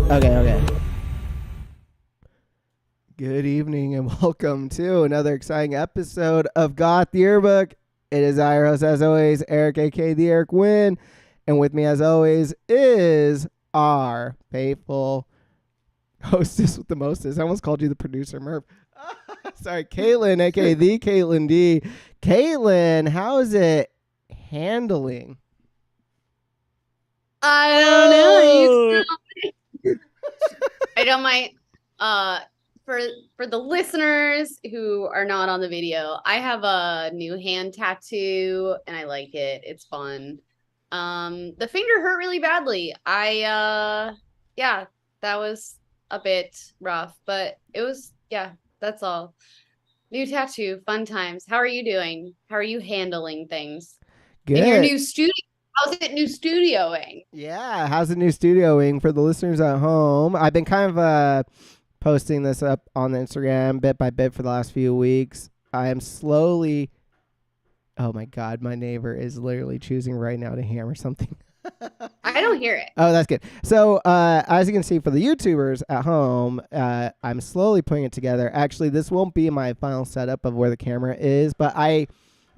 Okay. Good evening and welcome to another exciting episode of Goth Yearbook. It is I, your host, as always, Eric, aka the Eric Wynn. And with me, as always, is our faithful hostess with the mostest. I almost called you the producer, Murph. Sorry, Caitlin, aka the Caitlin D. Caitlin, how is it handling? I don't know. I don't mind. For the listeners who are not on the video, I have a new hand tattoo and I like it. It's fun. The finger hurt really badly. Yeah, that was a bit rough, but it was, yeah, that's all. New tattoo, fun times. How are you doing? How are you handling things in your Good. new studio? How's it new studioing? Yeah, how's the new studioing for the listeners at home? I've been kind of posting this up on Instagram bit by bit for the last few weeks. I am slowly. Oh my God, my neighbor is literally choosing right now to hammer something. I don't hear it. Oh, that's good. So, as you can see for the YouTubers at home, I'm slowly putting it together. Actually, this won't be my final setup of where the camera is, but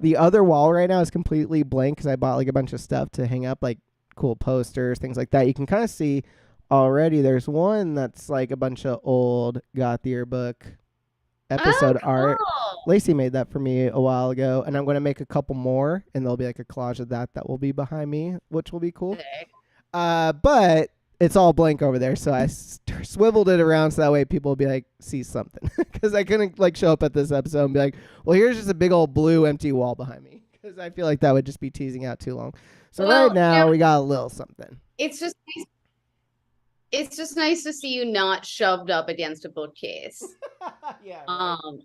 the other wall right now is completely blank because I bought like a bunch of stuff to hang up, like cool posters, things like that. You can kind of see already there's one that's like a bunch of old Goth Yearbook episode art. Lacey made that for me a while ago, and I'm going to make a couple more, and there'll be like a collage of that will be behind me, which will be cool. But it's all blank over there, so I swiveled it around so that way people will be like, see something. Because I couldn't like show up at this episode and be like, well, here's just a big old blue empty wall behind me. Because I feel like that would just be teasing out too long. So right now we got a little something. It's just nice to see you not shoved up against a bookcase. Yeah. Right.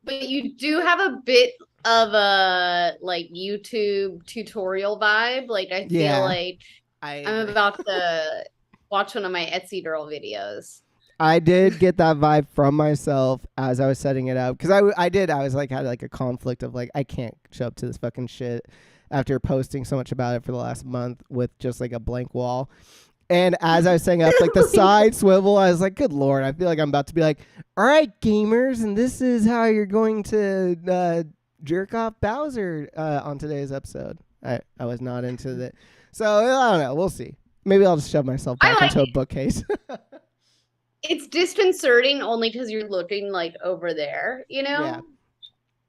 But you do have a bit of a like YouTube tutorial vibe. Like I feel like I'm about to watch one of my Etsy girl videos. I did get that vibe from myself as I was setting it up because I was like had like a conflict of like I can't show up to this fucking shit after posting so much about it for the last month with just like a blank wall. And as I was setting up like the side swivel, I was like, good Lord, I feel like I'm about to be like, all right, gamers, and this is how you're going to jerk off Bowser on today's episode. I was not into that. So I don't know. We'll see. Maybe I'll just shove myself back into a bookcase. It's disconcerting only because you're looking like over there, you know? Yeah.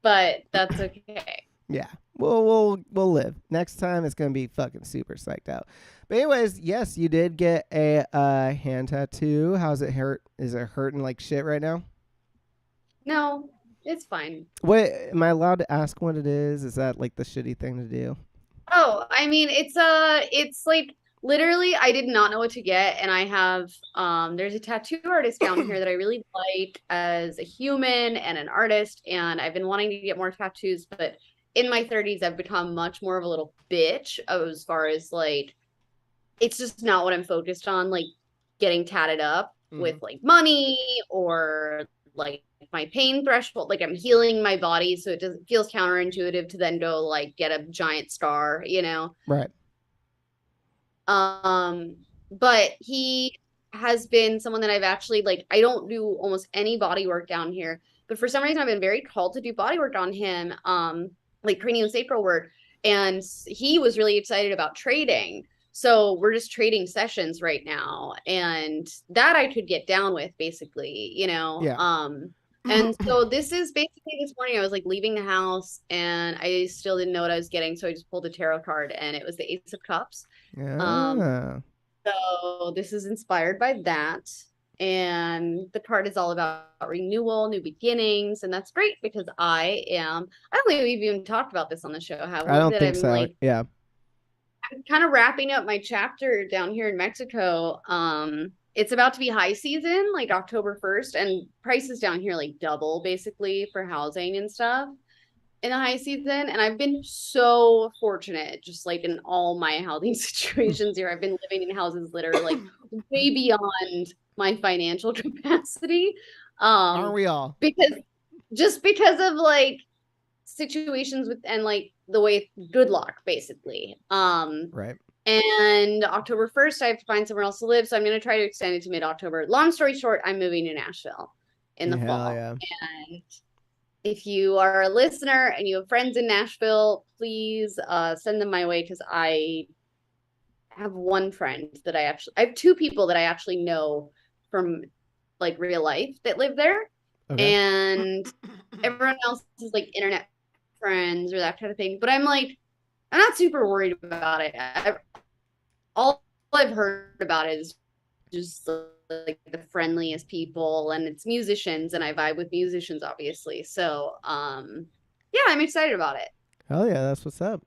But that's okay. Yeah. We'll live. Next time it's gonna be fucking super psyched out. But anyways, yes, you did get a hand tattoo. How's it hurt? Is it hurting like shit right now? No, it's fine. What am I allowed to ask what it is? Is that like the shitty thing to do? Oh, I mean, it's like literally I did not know what to get, and I have there's a tattoo artist down here that I really like as a human and an artist, and I've been wanting to get more tattoos, but in my 30s I've become much more of a little bitch as far as like it's just not what I'm focused on, like getting tatted up with like money or like my pain threshold. Like I'm healing my body, so it doesn't feels counterintuitive to then go like get a giant scar, you know? Right. But he has been someone that I've actually like I don't do almost any body work down here, but for some reason I've been very called to do body work on him, like cranial sacral work, and he was really excited about trading. So we're just trading sessions right now, and that I could get down with basically, you know. Yeah. And so this is basically this morning I was like leaving the house and I still didn't know what I was getting, so I just pulled a tarot card and it was the Ace of Cups. So this is inspired by that, and the card is all about renewal, new beginnings, and that's great because I don't think we've even talked about this on the show, have we? I don't think so. Like, yeah. I'm kind of wrapping up my chapter down here in Mexico. It's about to be high season, like October 1st, and prices down here like double basically for housing and stuff in the high season. And I've been so fortunate, just like in all my housing situations here. I've been living in houses that are like way beyond my financial capacity. Aren't we all? Because of like situations with and like the way good luck basically. Right. And October 1st, I have to find somewhere else to live. So I'm going to try to extend it to mid-October. Long story short, I'm moving to Nashville in the Hell fall. yeah. And if you are a listener and you have friends in Nashville, please send them my way, because I have one friend that I have two people that I actually know from like real life that live there. Okay. And everyone else is like internet friends or that kind of thing. But I'm not super worried about it. All I've heard about it is just like the friendliest people, and it's musicians, and I vibe with musicians, obviously. So, yeah, I'm excited about it. Hell yeah, that's what's up.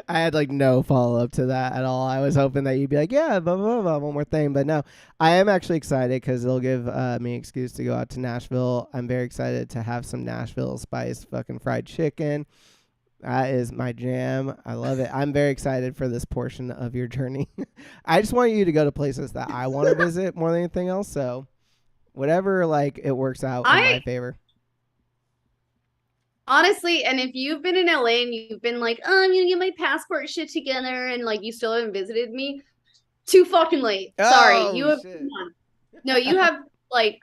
I had like no follow up to that at all. I was hoping that you'd be like, yeah, blah, blah, blah, one more thing. But no, I am actually excited because it'll give me an excuse to go out to Nashville. I'm very excited to have some Nashville spice fucking fried chicken. That is my jam. I love it. I'm very excited for this portion of your journey. I just want you to go to places that I want to visit more than anything else. So whatever, like, it works out in my favor. Honestly, and if you've been in LA and you've been like, oh, I'm gonna get my passport shit together, and like you still haven't visited me, too fucking late. Sorry. Oh, You have shit. no, you have like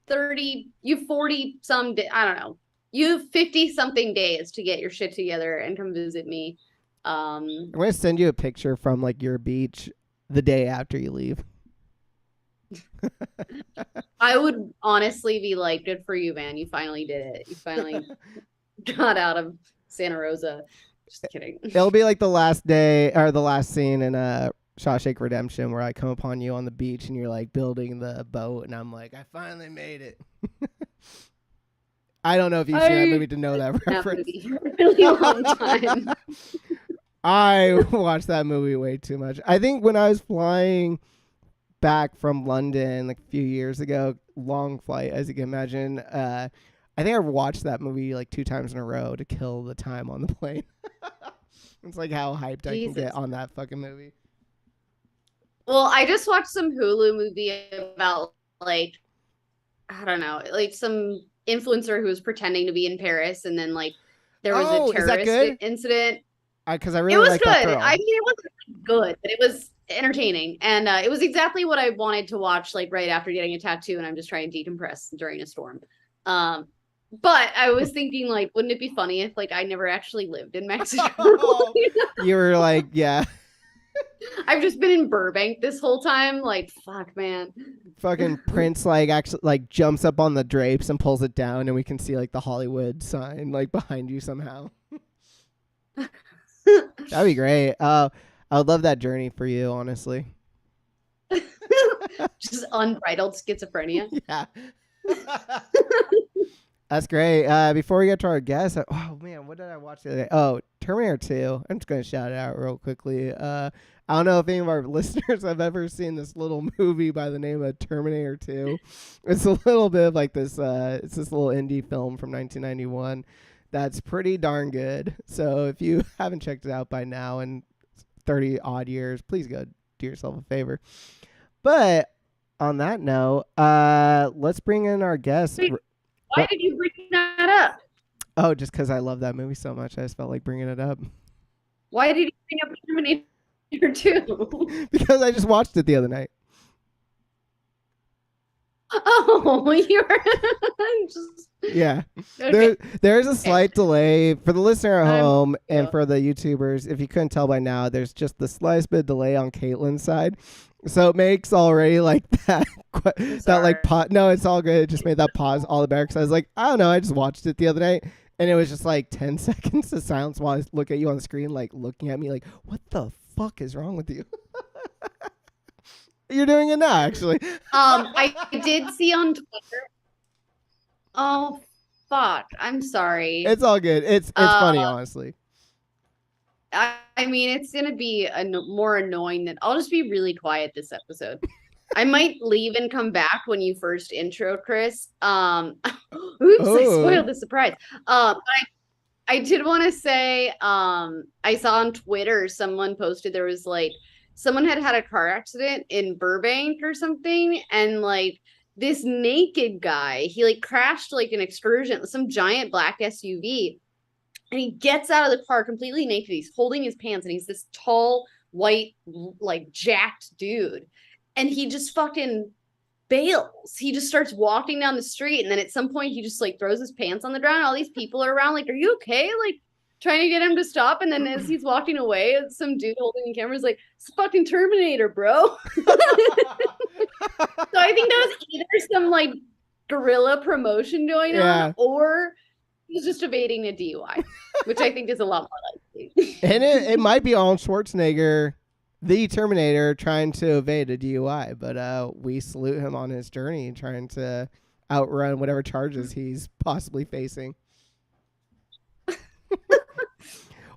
30, you 40 some, I don't know. You have 50 something days to get your shit together and come visit me. I'm going to send you a picture from like your beach the day after you leave. I would honestly be like, good for you, man. You finally did it. You finally got out of Santa Rosa. Just kidding. It'll be like the last day or the last scene in Shawshank Redemption where I come upon you on the beach and you're like building the boat and I'm like, I finally made it. I don't know if you've seen that movie to know that reference. For a really long time. I watched that movie way too much. I think when I was flying back from London like a few years ago, long flight as you can imagine, I think I watched that movie like 2 times in a row to kill the time on the plane. It's like how hyped I can get on that fucking movie. Well, I just watched some Hulu movie about like, I don't know, like some influencer who was pretending to be in Paris, and then like there was a terrorist incident. Because I really liked that girl. I mean, it wasn't good, but it was entertaining, and it was exactly what I wanted to watch like right after getting a tattoo, and I'm just trying to decompress during a storm. But I was thinking, like, wouldn't it be funny if like I never actually lived in Mexico? You were like, yeah. I've just been in Burbank this whole time. Like, fuck, man. Fucking Prince like actually like jumps up on the drapes and pulls it down, and we can see like the Hollywood sign like behind you somehow. That'd be great. I would love that journey for you, honestly. Just unbridled schizophrenia. Yeah. That's great. Before we get to our guest, oh man, what did I watch the other day? Oh, Terminator 2. I'm just gonna shout it out real quickly. I don't know if any of our listeners have ever seen this little movie by the name of Terminator 2. It's a little bit of like this. It's this little indie film from 1991 that's pretty darn good. So if you haven't checked it out by now in 30 odd years, please go do yourself a favor. But on that note, let's bring in our guest. Why did you bring that up? Oh, just because I love that movie so much. I just felt like bringing it up. Why did you bring up Terminator 2? Because I just watched it the other night. Oh, you're just... Yeah. Okay. There's a slight delay for the listener at home and for the YouTubers. If you couldn't tell by now, there's just the slightest bit of delay on Caitlin's side. So it makes already like that like pause. No, it's all good. It just made that pause all the better because I was like, I don't know. I just watched it the other night and it was just like 10 seconds of silence while I look at you on the screen, like looking at me like, what the fuck is wrong with you? You're doing it now, actually. I did see on Twitter. Oh, fuck. I'm sorry. It's all good. It's funny, honestly. I mean, it's going to be more annoying than... I'll just be really quiet this episode. I might leave and come back when you first intro, Chris. Oops, I spoiled the surprise. But I did want to say, I saw on Twitter, someone posted there was like, someone had a car accident in Burbank or something. And like this naked guy, he like crashed like an excursion, some giant black SUV. And he gets out of the car completely naked. He's holding his pants and he's this tall, white, like jacked dude. And he just fucking bails. He just starts walking down the street. And then at some point, he just like throws his pants on the ground. All these people are around, like, are you okay? Like, trying to get him to stop. And then as he's walking away, some dude holding the camera is like, it's fucking Terminator, bro. So I think that was either some like guerrilla promotion going on, or he's just evading a DUI, which I think is a lot more likely. And it might be Arnold Schwarzenegger, the Terminator, trying to evade a DUI, but we salute him on his journey, trying to outrun whatever charges he's possibly facing.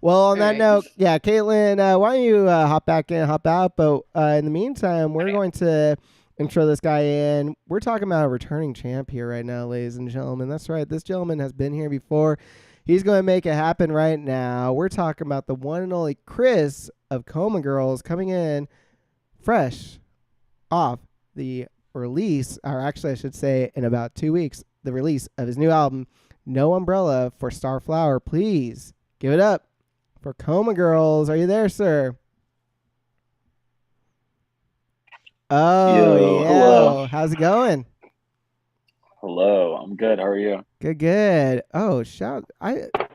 Well, on that note, yeah, Caitlin, why don't you hop back in, hop out? But in the meantime, we're going to intro this guy in. We're talking about a returning champ here right now, ladies and gentlemen. That's right. This gentleman has been here before. He's going to make it happen right now. We're talking about the one and only Chris of Coma Girls, coming in fresh off the release, or actually I should say in about 2 weeks, the release of his new album, No Umbrella for Starflower. Please give it up for Coma Girls. Are you there, sir? Oh, Yo, yeah. hello. How's it going? Hello, I'm good. How are you? Good, good. Oh,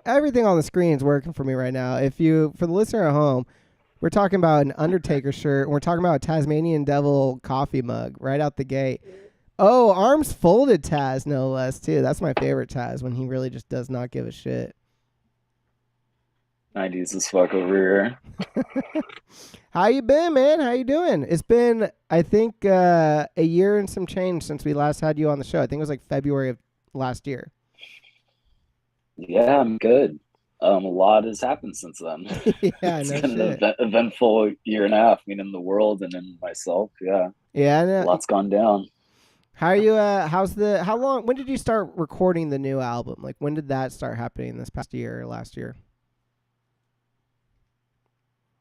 everything on the screen is working for me right now. For the listener at home, we're talking about an Undertaker shirt, and we're talking about a Tasmanian Devil coffee mug right out the gate. Oh, arms folded Taz, no less, too. That's my favorite Taz, when he really just does not give a shit. 90s as fuck over here. How you been, man? How you doing? It's been, I think, a year and some change since we last had you on the show. I think it was like February of last year. Yeah, I'm good. A lot has happened since then. Yeah, It's no been shit. an eventful year and a half. I mean, in the world and in myself. Yeah, Yeah, I a know. lot's gone down. How are you? How long? When did you start recording the new album? Like, when did that start happening? This past year or last year?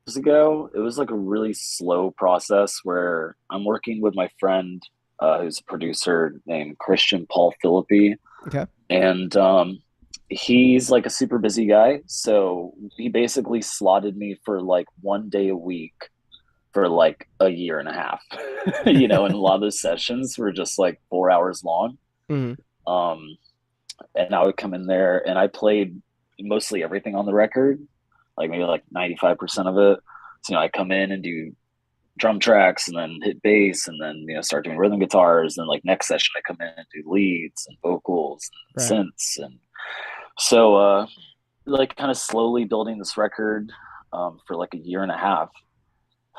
Years ago, it was like a really slow process where I'm working with my friend, who's a producer named Christian Paul Philippi. Okay. And he's like a super busy guy. So he basically slotted me for like 1 day a week for like a year and a half, and a lot of those sessions were just like 4 hours long. Mm-hmm. And I would come in there and I played mostly everything on the record, like maybe like 95% of it. So, I come in and do drum tracks and then hit bass and then, start doing rhythm guitars. And like next session, I come in and do leads and vocals and synths. And so, like kind of slowly building this record for like a year and a half.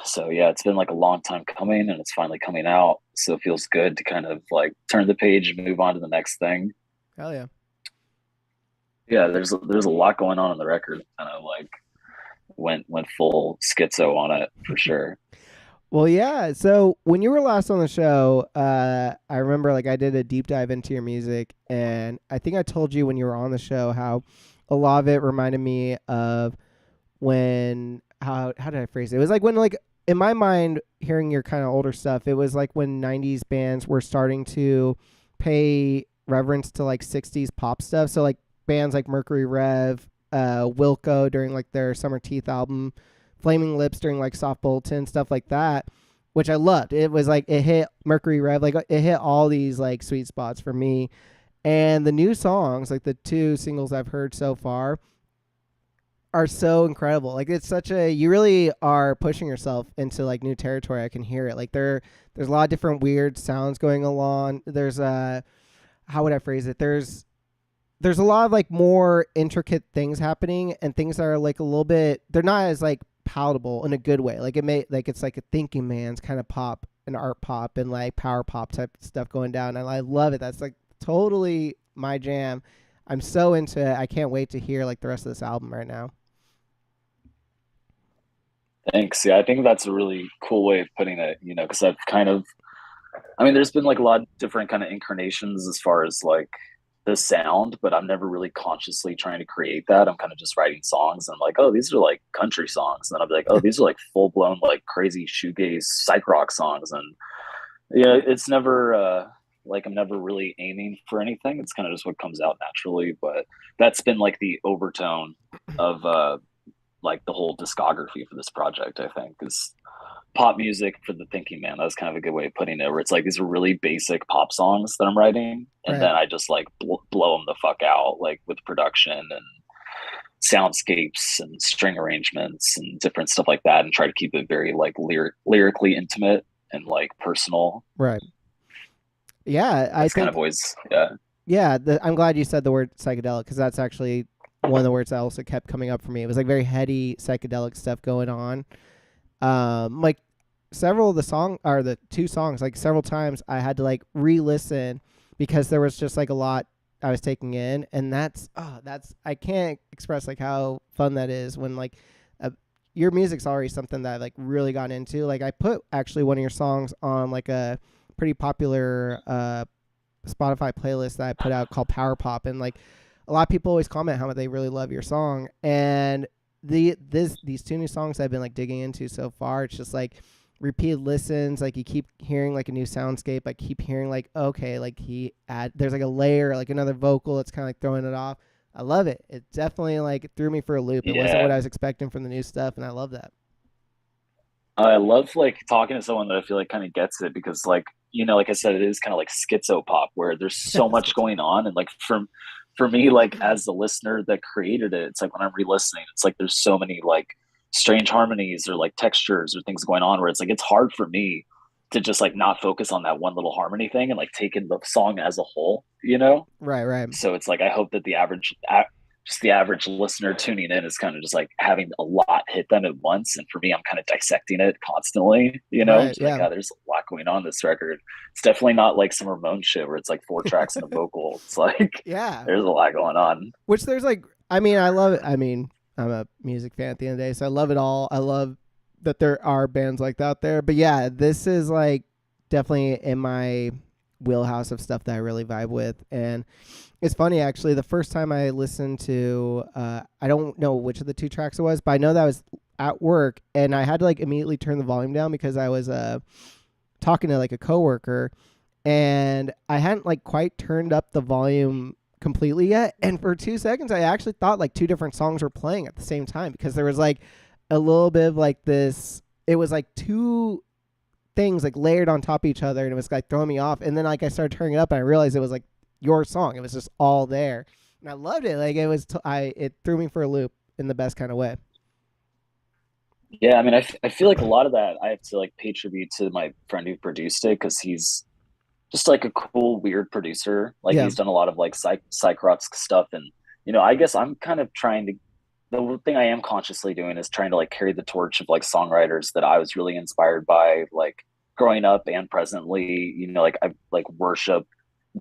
So yeah, it's been like a long time coming and it's finally coming out. So it feels good to kind of like turn the page and move on to the next thing. Hell yeah. Yeah, there's a lot going on the record. Kind of like went full schizo on it for sure. Well, yeah. So when you were last on the show, I remember like I did a deep dive into your music, and I think I told you when you were on the show how a lot of it reminded me of when how did I phrase it? It was like when like in my mind, hearing your kind of older stuff, it was like when 90s bands were starting to pay reverence to like 60s pop stuff. So like bands like Mercury Rev, Wilco during like their Summer Teeth album, Flaming Lips during like Soft Bulletin, stuff like that, which I loved. It was like it hit Mercury Rev, like it hit all these like sweet spots for me. And the new songs, like the 2 singles I've heard so far, are so incredible. Like it's such a, you really are pushing yourself into like new territory. I can hear it. Like there's a lot of different weird sounds going along. There's how would I phrase it? There's a lot of like more intricate things happening and things that are like a little bit, they're not as like palatable in a good way. Like it's like a thinking man's kind of pop and art pop and like power pop type stuff going down. And I love it. That's like totally my jam. I'm so into it. I can't wait to hear like the rest of this album right now. Thanks. Yeah, I think that's a really cool way of putting it, because I've kind of, I mean, there's been like a lot of different kind of incarnations as far as like the sound, but I'm never really consciously trying to create that. I'm kind of just writing songs and I'm like, oh, these are like country songs. And then I'll be like, oh, these are like full blown, like crazy shoegaze psych rock songs. And yeah, it's never, Like I'm never really aiming for anything. It's kind of just what comes out naturally. But that's been like the overtone of like the whole discography for this project, I think, is pop music for the thinking man. That's kind of a good way of putting it, where it's like these are really basic pop songs that I'm writing, and Right. then I just like blow them the fuck out, like with production and soundscapes and string arrangements and different stuff like that, and try to keep it very like lyrically intimate and like personal. Right. Yeah, I That's think kind of always, yeah. Yeah, I'm glad you said the word psychedelic because that's actually one of the words that also kept coming up for me. It was like very heady psychedelic stuff going on. Like several of the the two songs, like several times I had to like re-listen because there was just like a lot I was taking in, and that's I can't express like how fun that is when like your music's already something that I've like really gotten into. Like I put actually one of your songs on like a pretty popular Spotify playlist that I put out called Power Pop, and like a lot of people always comment how much they really love your song. And these two new songs I've been like digging into so far, it's just like repeated listens, like you keep hearing like a new soundscape, I keep hearing like okay, like there's like a layer, like another vocal, it's kind of like throwing it off. I love it. It definitely like threw me for a loop. It wasn't what I was expecting from the new stuff, and I love that. I love like talking to someone that I feel like kind of gets it, because like, you know, like I said, it is kind of like schizo pop where there's so much going on. And like for me, like as the listener that created it, it's like when I'm re-listening, it's like there's so many like strange harmonies or like textures or things going on where it's like it's hard for me to just like not focus on that one little harmony thing and like take in the song as a whole, you know? Right. So it's like I hope that just the average listener tuning in is kind of just like having a lot hit them at once. And for me, I'm kind of dissecting it constantly, you know, Right, just yeah. like, oh, there's a lot going on this record. It's definitely not like some Ramones shit where it's like 4 tracks and a vocal. It's like, Yeah. there's a lot going on. Which there's like, I mean, I love it. I mean, I'm a music fan at the end of the day, so I love it all. I love that there are bands like that out there. But yeah, this is like definitely in my wheelhouse of stuff that I really vibe with. And it's funny, actually, the first time I listened to, I don't know which of the two tracks it was, but I know that I was at work and I had to like immediately turn the volume down because I was talking to like a coworker, and I hadn't like quite turned up the volume completely yet. And for 2 seconds, I actually thought like two different songs were playing at the same time because there was like a little bit of like this, it was like two things like layered on top of each other, and it was like throwing me off. And then like I started turning it up and I realized it was like your song. It was just all there, and I loved it. Like it was, it threw me for a loop in the best kind of way. Yeah. I mean, I feel like a lot of that I have to like pay tribute to my friend who produced it, because he's just like a cool, weird producer. Like Yeah. he's done a lot of like psych rock stuff. And, you know, I guess I'm kind of trying to, the thing I am consciously doing is trying to like carry the torch of like songwriters that I was really inspired by, like growing up and presently. You know, like I like worship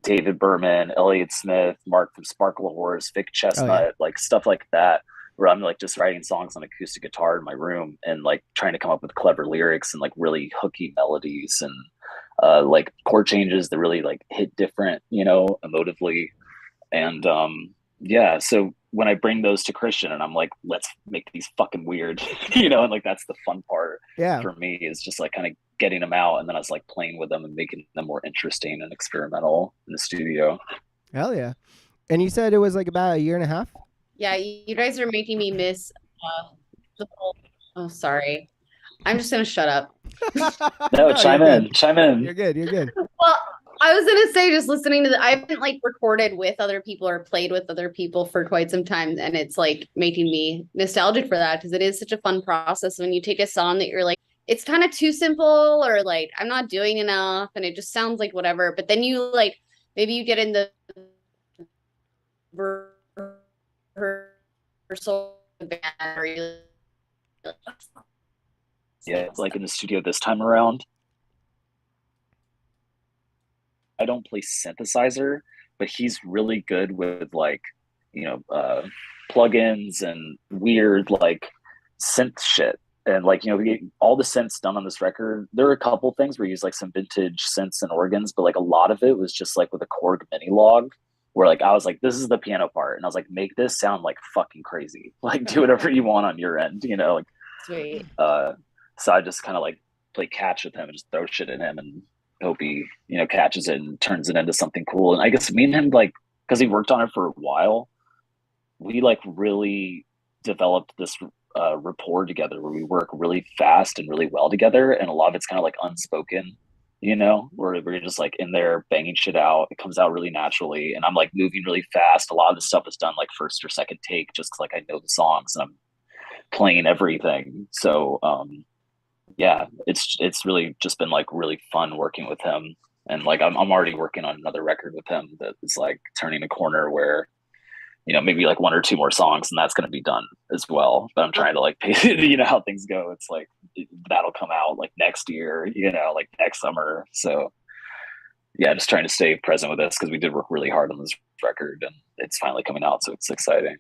David Berman, Elliott Smith, Mark from Sparkle Horse, Vic Oh yeah. Chestnut, like stuff like that, where I'm like just writing songs on acoustic guitar in my room and like trying to come up with clever lyrics and like really hooky melodies and like chord changes that really like hit different, you know, emotively. And yeah, so when I bring those to Christian and I'm like, let's make these fucking weird, you know, and like that's the fun part Yeah. for me, is just like kind of getting them out, and then I was like playing with them and making them more interesting and experimental in the studio. Hell yeah. And you said it was like about a year and a half? Yeah, you guys are making me miss the whole. Oh, sorry. I'm just gonna shut up. No, chime in. You're good. Well, I was gonna say, just listening to I haven't like recorded with other people or played with other people for quite some time, and it's like making me nostalgic for that, because it is such a fun process when you take a song that you're like, it's kind of too simple, or like I'm not doing enough and it just sounds like whatever, but then you like maybe you get in the rehearsal band, or you Yeah, like in the studio this time around, I don't play synthesizer, but he's really good with like, you know, plugins and weird like synth shit. And like, you know, we get all the synths done on this record. There are a couple things where we use like some vintage synths and organs, but like a lot of it was just like with a Korg mini log, where like I was like, this is the piano part, and I was like, make this sound like fucking crazy. Like do whatever you want on your end, you know, like sweet. so I just kind of like play catch with him and just throw shit in him, and hope he, you know, catches it and turns it into something cool. And I guess me and him, like, because he worked on it for a while, we like really developed this rapport together where we work really fast and really well together, and a lot of it's kind of like unspoken, you know, where we're just like in there banging shit out. It comes out really naturally, and I'm like moving really fast. A lot of the stuff is done like first or second take, just 'cause, like, I know the songs and I'm playing everything. So yeah, it's really just been like really fun working with him. And like I'm already working on another record with him that is like turning a corner where, you know, maybe like one or two more songs and that's going to be done as well. But I'm trying to like you know how things go. It's like that'll come out like next year, you know, like next summer. So yeah, just trying to stay present with this because we did work really hard on this record and it's finally coming out, so it's exciting.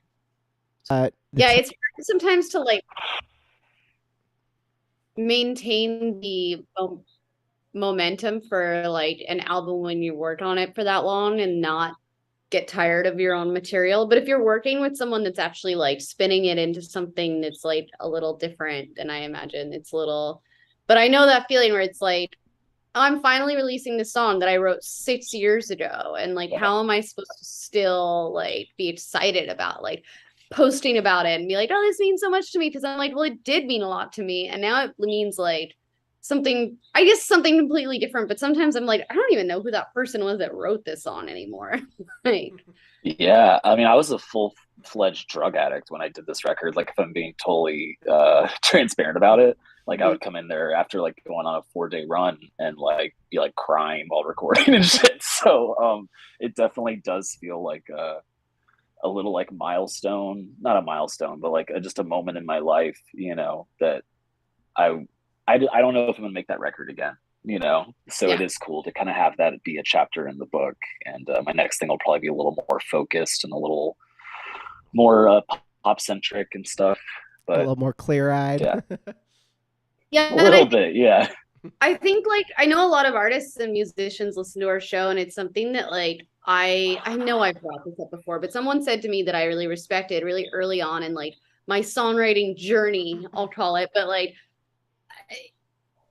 Yeah, it's hard sometimes to like maintain the momentum for like an album when you worked on it for that long and not get tired of your own material. But if you're working with someone that's actually like spinning it into something that's like a little different, then I imagine it's a little, but I know that feeling where it's like, oh, I'm finally releasing this song that I wrote 6 years ago. And like, how am I supposed to still like be excited about like posting about it and be like, oh, this means so much to me? Because I'm like, well, it did mean a lot to me. And now it means like something, I guess something completely different. But sometimes I'm like, I don't even know who that person was that wrote this song anymore. Like, Yeah, I mean, I was a full-fledged drug addict when I did this record. Like, if I'm being totally transparent about it, like I would come in there after like going on a 4-day run and like be like crying while recording and shit. So it definitely does feel like a little like milestone, not a milestone, but like just a moment in my life, you know, that I I don't know if I'm gonna make that record again, you know. So yeah. it is cool to kind of have that be a chapter in the book. And my next thing will probably be a little more focused and a little more pop centric and stuff. A But little more clear eyed. yeah, Yeah. a little bit, yeah. I think like I know a lot of artists and musicians listen to our show, and it's something that like I know I've brought this up before, but someone said to me that I really respected really early on in like my songwriting journey, I'll call it, but like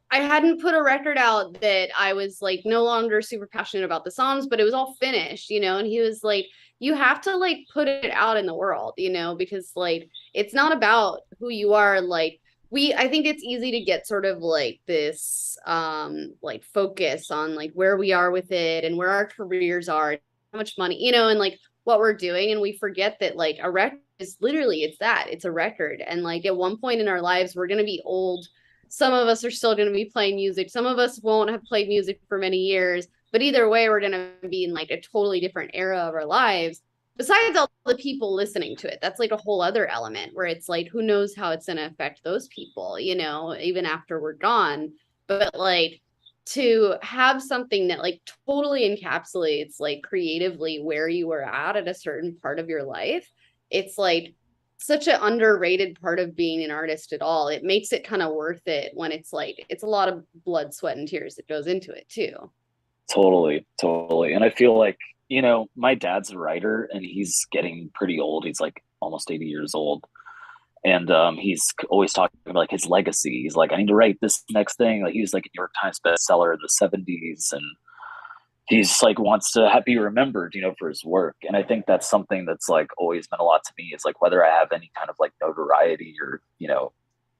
I hadn't put a record out that I was like no longer super passionate about the songs, but it was all finished, you know, and he was like, you have to like put it out in the world, you know, because like it's not about who you are. Like I think it's easy to get sort of like this like focus on like where we are with it and where our careers are, how much money, you know, and like what we're doing. And we forget that like a record is literally it's a record. And like at one point in our lives, we're gonna be old. Some of us are still going to be playing music. Some of us won't have played music for many years. But either way, we're going to be in like a totally different era of our lives. Besides all the people listening to it, that's like a whole other element where it's like, who knows how it's going to affect those people, you know, even after we're gone. But like to have something that like totally encapsulates like creatively where you were at a certain part of your life, it's like such an underrated part of being an artist at all. It makes it kind of worth it when it's like it's a lot of blood, sweat, and tears that goes into it too. Totally, totally. And I feel like, you know, my dad's a writer and he's getting pretty old. He's like almost 80 years old. And he's always talking about like his legacy. He's like, I need to write this next thing. Like he was like a New York Times bestseller in the 70s. And he's like wants to be remembered, you know, for his work. And I think that's something that's like always meant a lot to me. Is like whether I have any kind of like notoriety or, you know,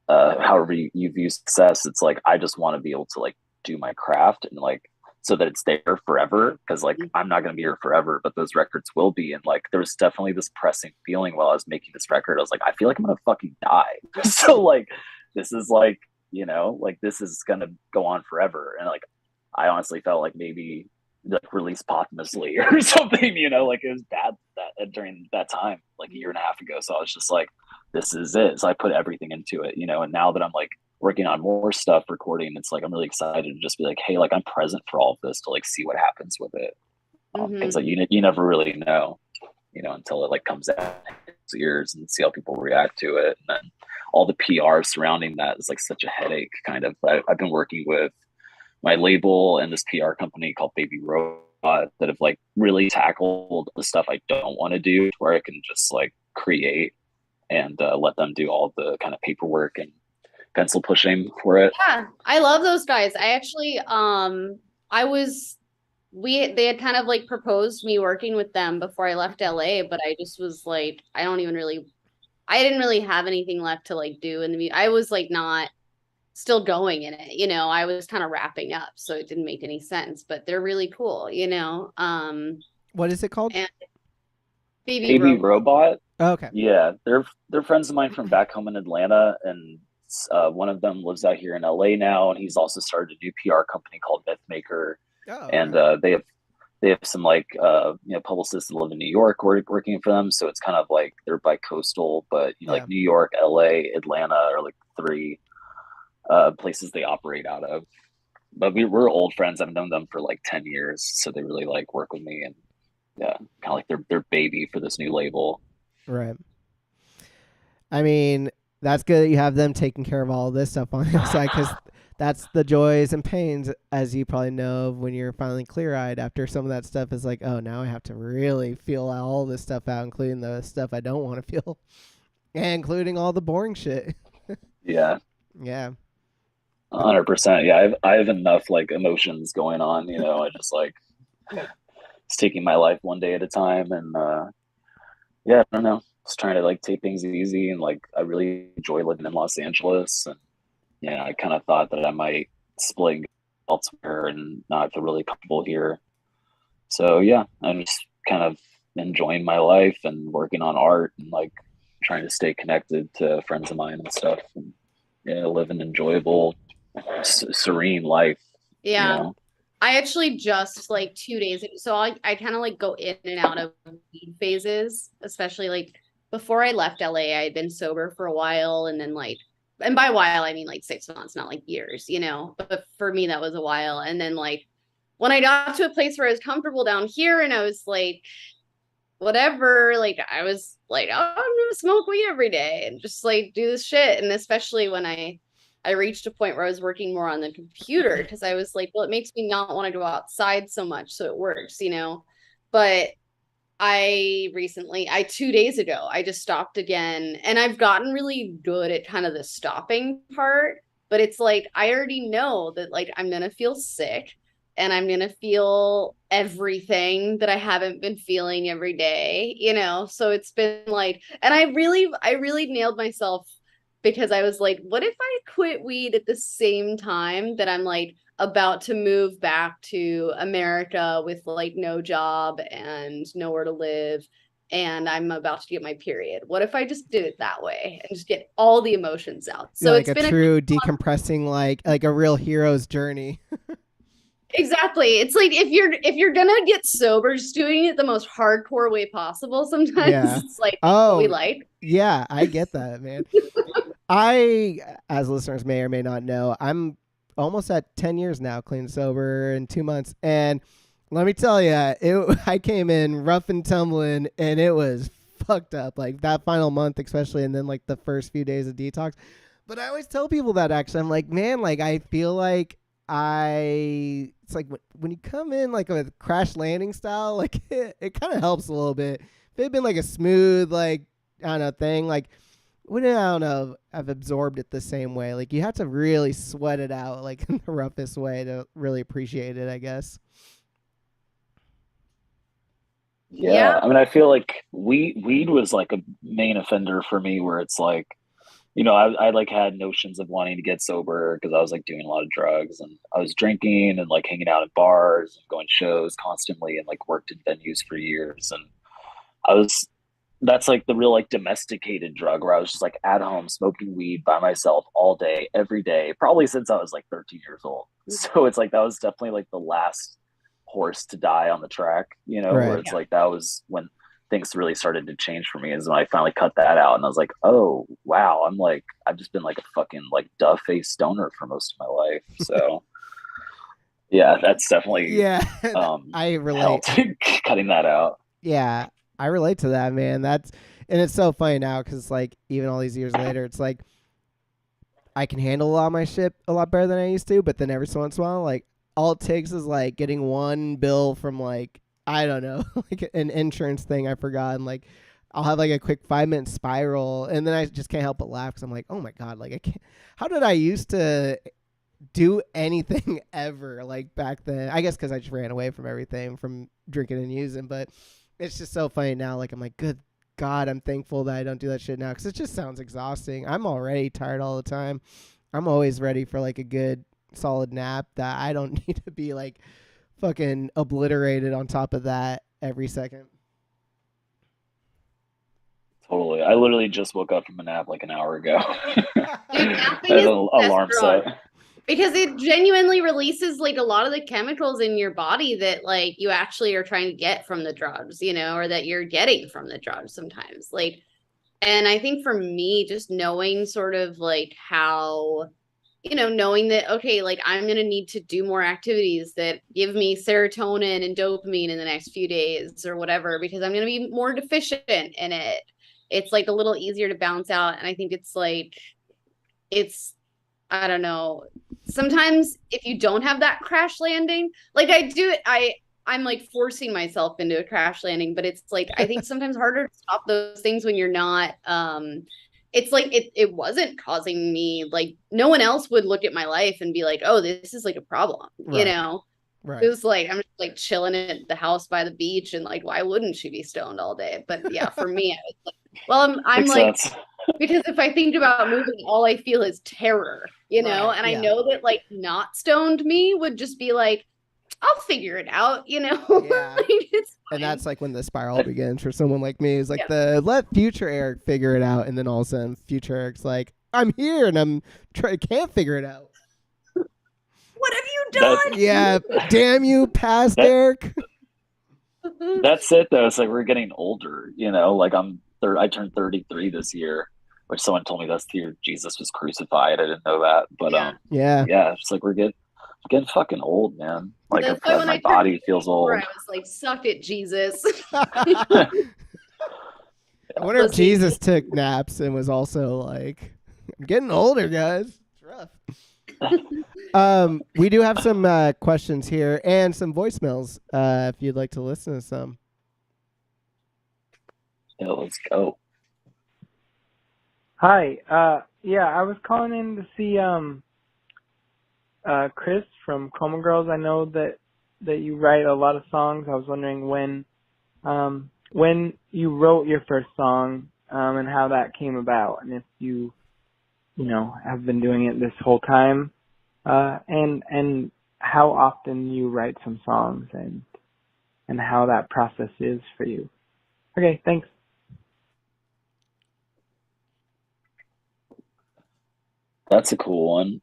however you view success, it's like I just want to be able to like do my craft and like so that it's there forever. Because like I'm not going to be here forever, but those records will be. And like there was definitely this pressing feeling while I was making this record. I was like, I feel like I'm going to fucking die. So like this is like, you know, like this is going to go on forever. And like I honestly felt like maybe like released posthumously or something, you know, like it was bad that during that time, like a year and a half ago. So I was just like, this is it. So I put everything into it, you know, and now that I'm like working on more stuff, recording, it's like I'm really excited to just be like, hey, like I'm present for all of this to like see what happens with it. Because like you never really know, you know, until it like comes out its ears and see how people react to it. And then all the PR surrounding that is like such a headache kind of. I've been working with my label and this PR company called Baby Robot that have like really tackled the stuff I don't want to do, where I can just like create and let them do all the kind of paperwork and pencil pushing for it. Yeah, I love those guys. I actually I was they had kind of like proposed me working with them before I left LA, but I just was like, I didn't really have anything left to like do in the I was like not still going in it, I was kind of wrapping up, so it didn't make any sense, but they're really cool. What is it called? And Baby Baby Robot. Robot. Oh, okay. Yeah, they're friends of mine from back home in Atlanta, and one of them lives out here in LA now, and he's also started a new PR company called Mythmaker, Oh, and okay. they have some like publicists that live in New York working for them, so it's kind of like they're bi-coastal, but Yeah. like New York, LA, Atlanta are like three places they operate out of. But we're old friends. I've known them for like 10 years, so they really like work with me, and yeah, kind of like their baby for this new label. Right. I mean, that's good that you have them taking care of all this stuff on the side, because that's the joys and pains, as you probably know, of when you're finally clear-eyed after some of that stuff is like, oh, now I have to really feel all this stuff out, including the stuff I don't want to feel, and including all the boring shit. Yeah, Yeah. 100%. Yeah, I have enough like emotions going on. I just like it's taking my life one day at a time, and yeah, I don't know. Just trying to like take things easy, and like I really enjoy living in Los Angeles, and yeah, I kind of thought that I might split and go elsewhere and not feel really comfortable here. So yeah, I'm just kind of enjoying my life and working on art and like trying to stay connected to friends of mine and stuff, and yeah, live an enjoyable, serene life. You Yeah. know. I actually just like 2 days ago, so I kind of like go in and out of weed phases, especially like before I left LA, I had been sober for a while, and then like, and by while I mean like 6 months, not like years. But for me that was a while, and then like when I got to a place where I was comfortable down here, and I was like, whatever, like I was like, oh, I'm gonna smoke weed every day and just like do this shit, and especially when I reached a point where I was working more on the computer, because I was like, well, it makes me not want to go outside so much, so it works. But I 2 days ago, I just stopped again, and I've gotten really good at kind of the stopping part, but it's like, I already know that like I'm going to feel sick, and I'm going to feel everything that I haven't been feeling every day. So it's been like, and I really nailed myself, because I was like, what if I quit weed at the same time that I'm like about to move back to America with like no job and nowhere to live, and I'm about to get my period? What if I just did it that way and just get all the emotions out? Yeah, So like it's a been true decompressing, like a real hero's journey. exactly. It's like, if you're gonna get sober, just doing it the most hardcore way possible. Sometimes Yeah. it's like what we Oh, like. yeah, I get that, man. I, as listeners may or may not know, I'm almost at 10 years now, clean sober in 2 months. And let me tell you, I came in rough and tumbling, and it was fucked up. Like that final month, especially, and then like the first few days of detox. But I always tell people that actually, I'm like, man, like I feel like it's like when you come in like a crash landing style, like it kind of helps a little bit. If it had been like a smooth, like, I don't know, thing, like, wouldn't, I don't know, have absorbed it the same way. Like you have to really sweat it out, like in the roughest way, to really appreciate it, I guess. Yeah, Yeah. I mean, I feel like weed was like a main offender for me, where it's like, I like had notions of wanting to get sober because I was like doing a lot of drugs, and I was drinking and like hanging out at bars and going to shows constantly, and like worked in venues for years, and I was that's like the real like domesticated drug, where I was just like at home smoking weed by myself all day, every day, probably since I was like 13 years old. So it's like that was definitely like the last horse to die on the track, where Right. it's like that was when things really started to change for me, is when I finally cut that out, and I was like, oh wow, I've just been like a fucking like duff face stoner for most of my life. So yeah, that's definitely Yeah, I relate. helped cutting that out. Yeah, I relate to that, man. And it's so funny now because like even all these years later, it's like I can handle a lot of my shit a lot better than I used to. But then every so once in a while, like all it takes is like getting one bill from like, I don't know, like an insurance thing I forgot, and like I'll have like a quick 5 minute spiral, and then I just can't help but laugh because I'm like, oh my god, like I can't. How did I used to do anything ever like back then. I guess because I just ran away from everything, from drinking and using. But it's just so funny now. Like, I'm like, good God, I'm thankful that I don't do that shit now, because it just sounds exhausting. I'm already tired all the time. I'm always ready for like a good solid nap that I don't need to be like fucking obliterated on top of that every second. Totally. I literally just woke up from a nap like an hour ago. Dude, I napping had is an the best alarm drug. set. Because it genuinely releases like a lot of the chemicals in your body that like you actually are trying to get from the drugs, or that you're getting from the drugs sometimes. Like, and I think for me, just knowing sort of like how, knowing that, okay, like I'm going to need to do more activities that give me serotonin and dopamine in the next few days or whatever, because I'm going to be more deficient in it. It's like a little easier to balance out. And I think it's like, it's, I don't know. Sometimes if you don't have that crash landing, like I do, I'm like forcing myself into a crash landing, but it's like I think sometimes harder to stop those things when you're not it's like it wasn't causing me, like no one else would look at my life and be like, "Oh, this is like a problem." Right. It Right. was like I'm just like chilling at the house by the beach and like why wouldn't she be stoned all day? But yeah, for me I was like, well, I'm Makes like, sense. because if I think about moving, all I feel is terror, Right, and I yeah. know that like not stoned me would just be like, I'll figure it out, Yeah. like, it's And fine. that's like when the spiral begins for someone like me. Is like Yeah. the let future Eric figure it out, and then all of a sudden future Eric's like, I'm here and I'm can't figure it out. What have you That Yeah, damn you, past that Eric. done? that's it though. It's like we're getting older, like I turned 33 this year, which someone told me that's the year Jesus was crucified. I didn't know that. But Yeah. Yeah. yeah, it's like we're getting fucking old, man. Like That's why when my I turned body feels 24, I old. was like, suck it, Jesus. I wonder if Pussy. Jesus took naps and was also like, I'm getting older, guys. It's rough. We do have some questions here and some voicemails if you'd like to listen to some. Yeah, let's go. Hi. Yeah, I was calling in to see Chris from Coma Girls. I know that you write a lot of songs. I was wondering when you wrote your first song and how that came about, and if you have been doing it this whole time, and how often you write some songs and how that process is for you. Okay, thanks. That's a cool one.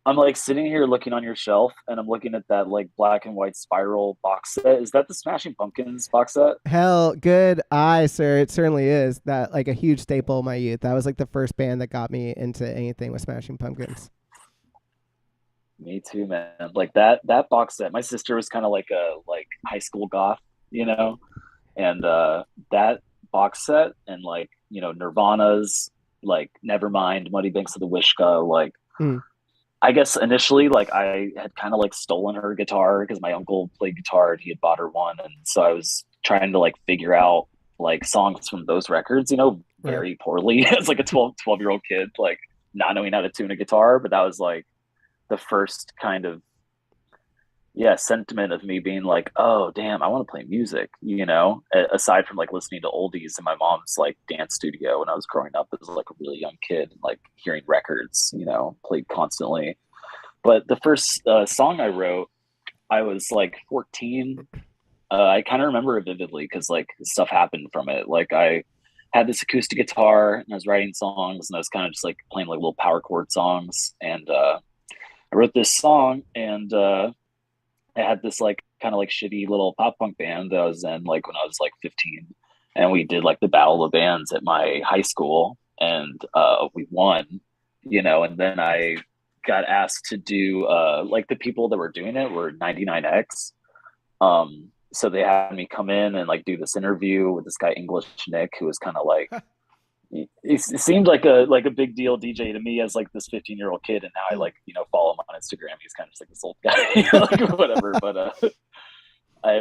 I'm like sitting here looking on your shelf and I'm looking at that like black and white spiral box set. Is that the Smashing Pumpkins box set? Hell, good eye, sir. It certainly is. That like a huge staple of my youth. That was like the first band that got me into anything with Smashing Pumpkins. Me too, man. Like that box set. My sister was kind of like a high school goth, and that box set and like Nirvana's like Nevermind, Muddy Banks of the Wishka, like I guess initially like I had kind of like stolen her guitar because my uncle played guitar and he had bought her one, and so I was trying to like figure out like songs from those records, very poorly as like a 12-year-old kid, like not knowing how to tune a guitar. But that was like the first kind of sentiment of me being like, oh damn, I want to play music, aside from like listening to oldies in my mom's like dance studio when I was growing up as like a really young kid, like hearing records, played constantly. But the first song I wrote, I was like 14. I kind of remember it vividly because like stuff happened from it. Like I had this acoustic guitar and I was writing songs and I was kind of just like playing like little power chord songs, and I wrote this song, and I had this like kind of like shitty little pop punk band that I was in like when I was like 15, and we did like the battle of bands at my high school, and we won, and then I got asked to do like the people that were doing it were 99X. So they had me come in and like do this interview with this guy English Nick, who was kind of like it seemed like a big deal DJ to me as like this 15-year-old kid, and now I like follow him on Instagram. He's kind of just like this old guy, like whatever. But I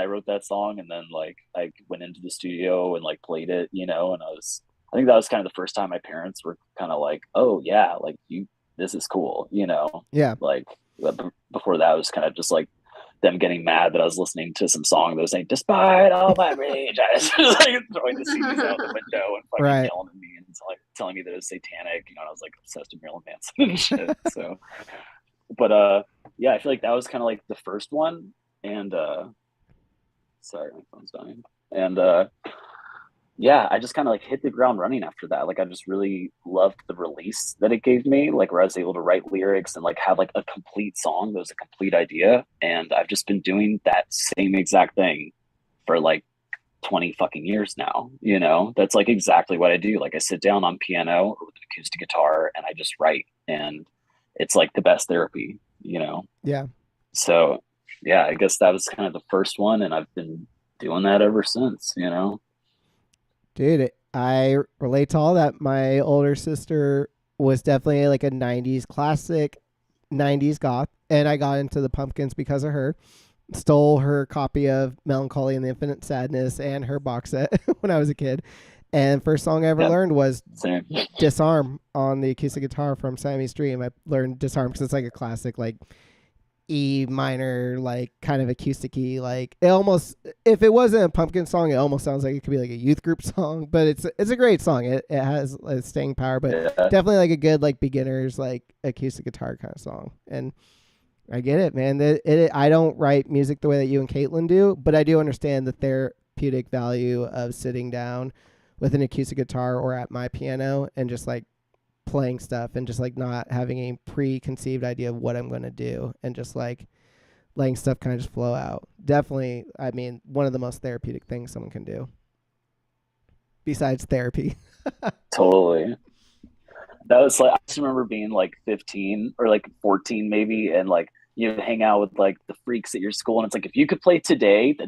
wrote that song, and then like I went into the studio and like played it, and I think that was kind of the first time my parents were kind of like, oh yeah, like this is cool, you know? Yeah. Like before that, it was kind of just like them getting mad that I was listening to some song that was like, despite all my rage, I was just like throwing the CDs out the window and fucking Right. yelling at me and like telling me that it was satanic. You know, I was like obsessed with Marilyn Manson and shit. So, but yeah, I feel like that was kind of like the first one. And sorry, my phone's dying. And yeah, I just kind of like hit the ground running after that. Like I just really loved the release that it gave me, like where I was able to write lyrics and like have like a complete song that was a complete idea. And I've just been doing that same exact thing for like 20 fucking years now. You know, that's like exactly what I do. Like I sit down on piano or with an acoustic guitar and I just write, and it's like the best therapy, you know? Yeah. So yeah, I guess that was kind of the first one, and I've been doing that ever since, you know? Dude, I relate to all that. My older sister was definitely like a 90s classic, 90s goth, and I got into the Pumpkins because of her. Stole her copy of Melancholy and the Infinite Sadness and her box set when I was a kid. And first song I ever learned was Same. Disarm on the acoustic guitar from Siamese Dream. I learned Disarm because it's like a classic, like E minor, like kind of acoustic-y, like it almost, if it wasn't a Pumpkin song, it almost sounds like it could be like a youth group song, but it's a great song. It has a staying power, but Yeah. definitely like a good like beginners like acoustic guitar kind of song. And I get it, man. I don't write music the way that you and Caitlin do, but I do understand the therapeutic value of sitting down with an acoustic guitar or at my piano and just like playing stuff and just like not having a preconceived idea of what I'm going to do and just like letting stuff kind of just flow out. Definitely, I mean, one of the most therapeutic things someone can do besides therapy. Totally. That was like, I just remember being like 15 or like 14 maybe, and like you hang out with like the freaks at your school, and it's like, if you could play Today, the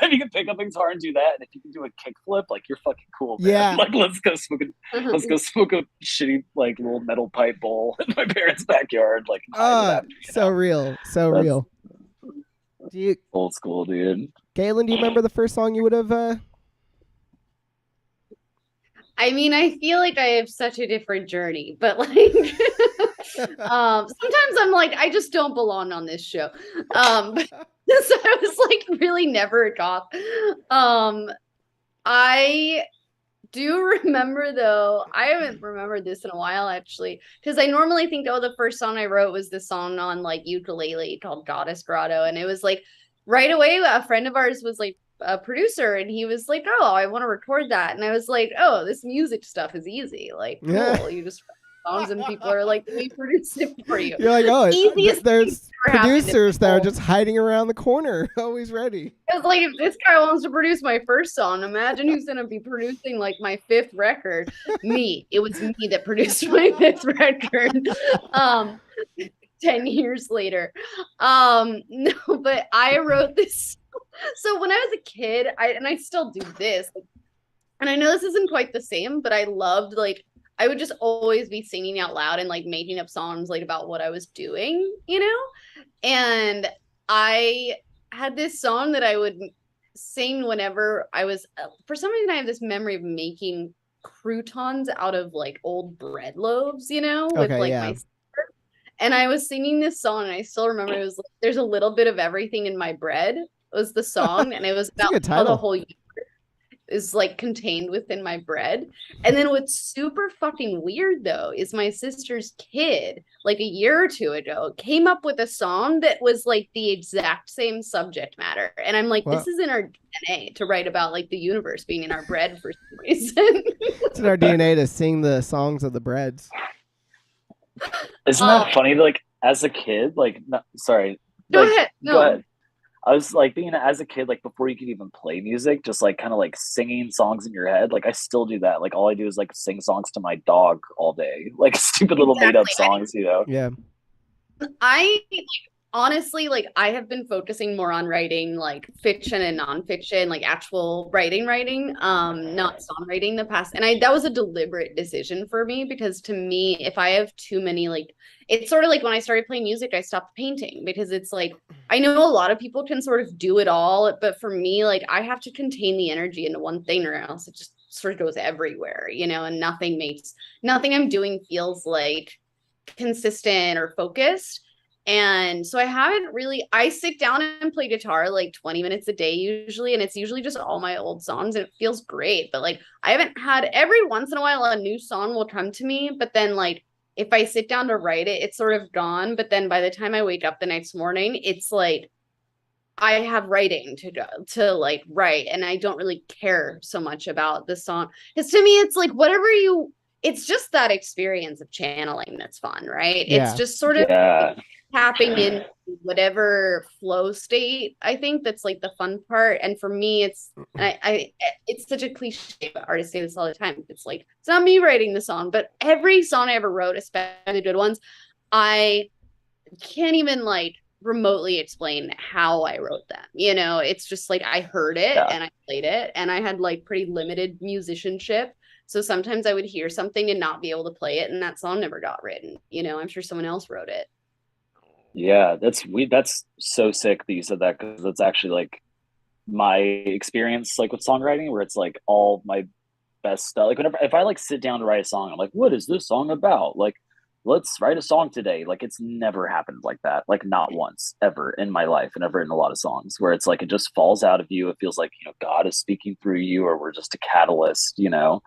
if you could pick up a guitar and do that, and if you can do a kickflip, like you're fucking cool, man. Yeah. Like let's go smoke a shitty like little metal pipe bowl in my parents' backyard. Like so real. So That's real. Do you, old school, dude. Galen, do you remember the first song you would have I mean, I feel like I have such a different journey, but like sometimes I'm like, I just don't belong on this show. So I was like really never a goth. I do remember though, I haven't remembered this in a while actually, because I normally think, oh, the first song I wrote was this song on like ukulele called Goddess Grotto. And it was like right away, a friend of ours was like a producer, and he was like, oh, I want to record that. And I was like, oh, this music stuff is easy. Like, cool. Yeah. You just write songs and people are like, we produce it for you. You're like, oh, Easiest there's thing ever happened to producers that are people. just hiding around the corner, always ready. I was like, if this guy wants to produce my first song, imagine who's going to be producing like my fifth record. Me. It was me that produced my fifth record. 10 years later. No, but I wrote this. So when I was a kid, I still do this, and I know this isn't quite the same, but I loved, like, I would just always be singing out loud and like making up songs like about what I was doing, you know? And I had this song that I would sing whenever I was, for some reason I have this memory of making croutons out of like old bread loaves, you know, with like my sister. And I was singing this song, and I still remember it was like, there's a little bit of everything in my bread was the song, and it was about how the whole universe is like contained within my bread. And then what's super fucking weird though is my sister's kid, like a year or two ago, came up with a song that was like the exact same subject matter. And I'm like, this is in our DNA to write about like the universe being in our bread for some reason. It's in our DNA to sing the songs of the breads. Isn't that funny? Like as a kid, like sorry. Go like, ahead. No. Go ahead. I was like being as a kid, like before you could even play music, just like kind of like singing songs in your head. Like I still do that. Like all I do is like sing songs to my dog all day, like stupid little made up songs, you know? Yeah. I honestly, like I have been focusing more on writing like fiction and nonfiction, like actual writing, not songwriting the past. And that was a deliberate decision for me, because to me, if I have too many, like, it's sort of like when I started playing music, I stopped painting, because it's like, I know a lot of people can sort of do it all, but for me, like I have to contain the energy into one thing or else it just sort of goes everywhere, you know, and nothing I'm doing feels like consistent or focused. And so I sit down and play guitar like 20 minutes a day usually, and it's usually just all my old songs, and it feels great. But like I haven't had, every once in a while a new song will come to me, but then like if I sit down to write it, it's sort of gone. But then by the time I wake up the next morning, it's like I have writing to go to like write, and I don't really care so much about the song. Because to me, it's like it's just that experience of channeling that's fun, right? Yeah. It's just sort of tapping in whatever flow state. I think that's like the fun part. And for me, it's such a cliche, but artists say this all the time. It's like, it's not me writing the song, but every song I ever wrote, especially the good ones, I can't even like remotely explain how I wrote them. You know, it's just like I heard it and I played it, and I had like pretty limited musicianship. So sometimes I would hear something and not be able to play it, and that song never got written. You know, I'm sure someone else wrote it. Yeah, that's so sick that you said that, because that's actually like my experience like with songwriting, where it's like all my best stuff. Like whenever if I like sit down to write a song, I'm like, what is this song about? Like, let's write a song today. Like it's never happened like that. Like not once ever in my life, and ever in a lot of songs where it's like it just falls out of you. It feels like, you know, God is speaking through you, or we're just a catalyst, you know.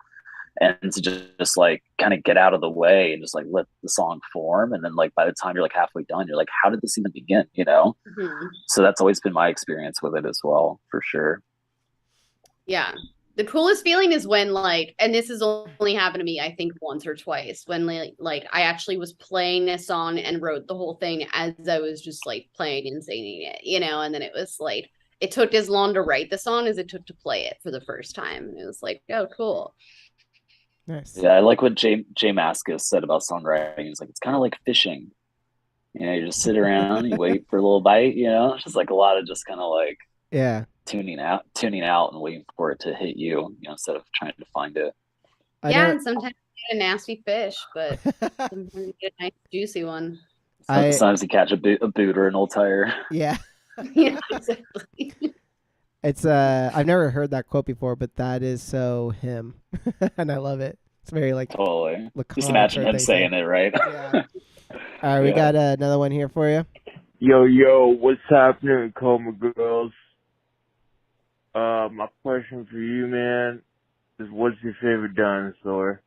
And to just like kind of get out of the way and just like let the song form, and then like by the time you're like halfway done, you're like, how did this even begin, you know? So that's always been my experience with it as well, for sure. Yeah, the coolest feeling is when like, and this has only happened to me I think once or twice, when like I actually was playing a song and wrote the whole thing as I was just like playing and singing it, you know. And then it was like it took as long to write the song as it took to play it for the first time, and it was like, oh cool. Nice. Yeah, I like what Jay Mascis said about songwriting. He's like, it's kind of like fishing. You know, you just sit around, you wait for a little bite. You know, it's just like a lot of just kind of like tuning out, and waiting for it to hit you. You know, instead of trying to find it. And sometimes you get a nasty fish, but sometimes you get a nice juicy one. Sometimes you catch a boot or an old tire. Yeah. Yeah, exactly. It's I've never heard that quote before, but that is so him. And I love it. It's very like totally. Just imagine him saying it, right? Yeah. All right, we got another one here for you. Yo, what's happening, Coma girls? My question for you, man, is what's your favorite dinosaur?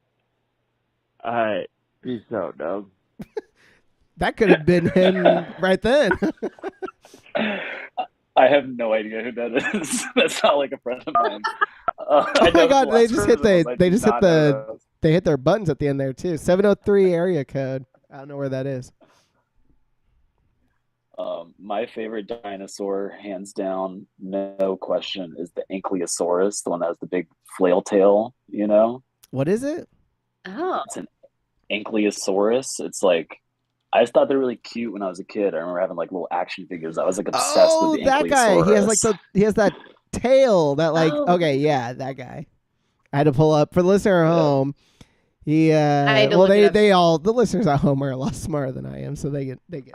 Alright, peace out, dog. That could have been him right then. I have no idea who that is. That's not like a friend of mine. Oh my god, they hit their buttons at the end there too. 703 area code. I don't know where that is. My favorite dinosaur, hands down, no question, is the Ankylosaurus, the one that has the big flail tail, you know? What is it? Oh. It's an Ankylosaurus. It's like, I just thought they were really cute when I was a kid. I remember having like little action figures. I was like obsessed with the that Ankylosaurus. Guy. He has that tail that like that guy. I had to pull up for the listener at home. He the listeners at home are a lot smarter than I am, so they get it.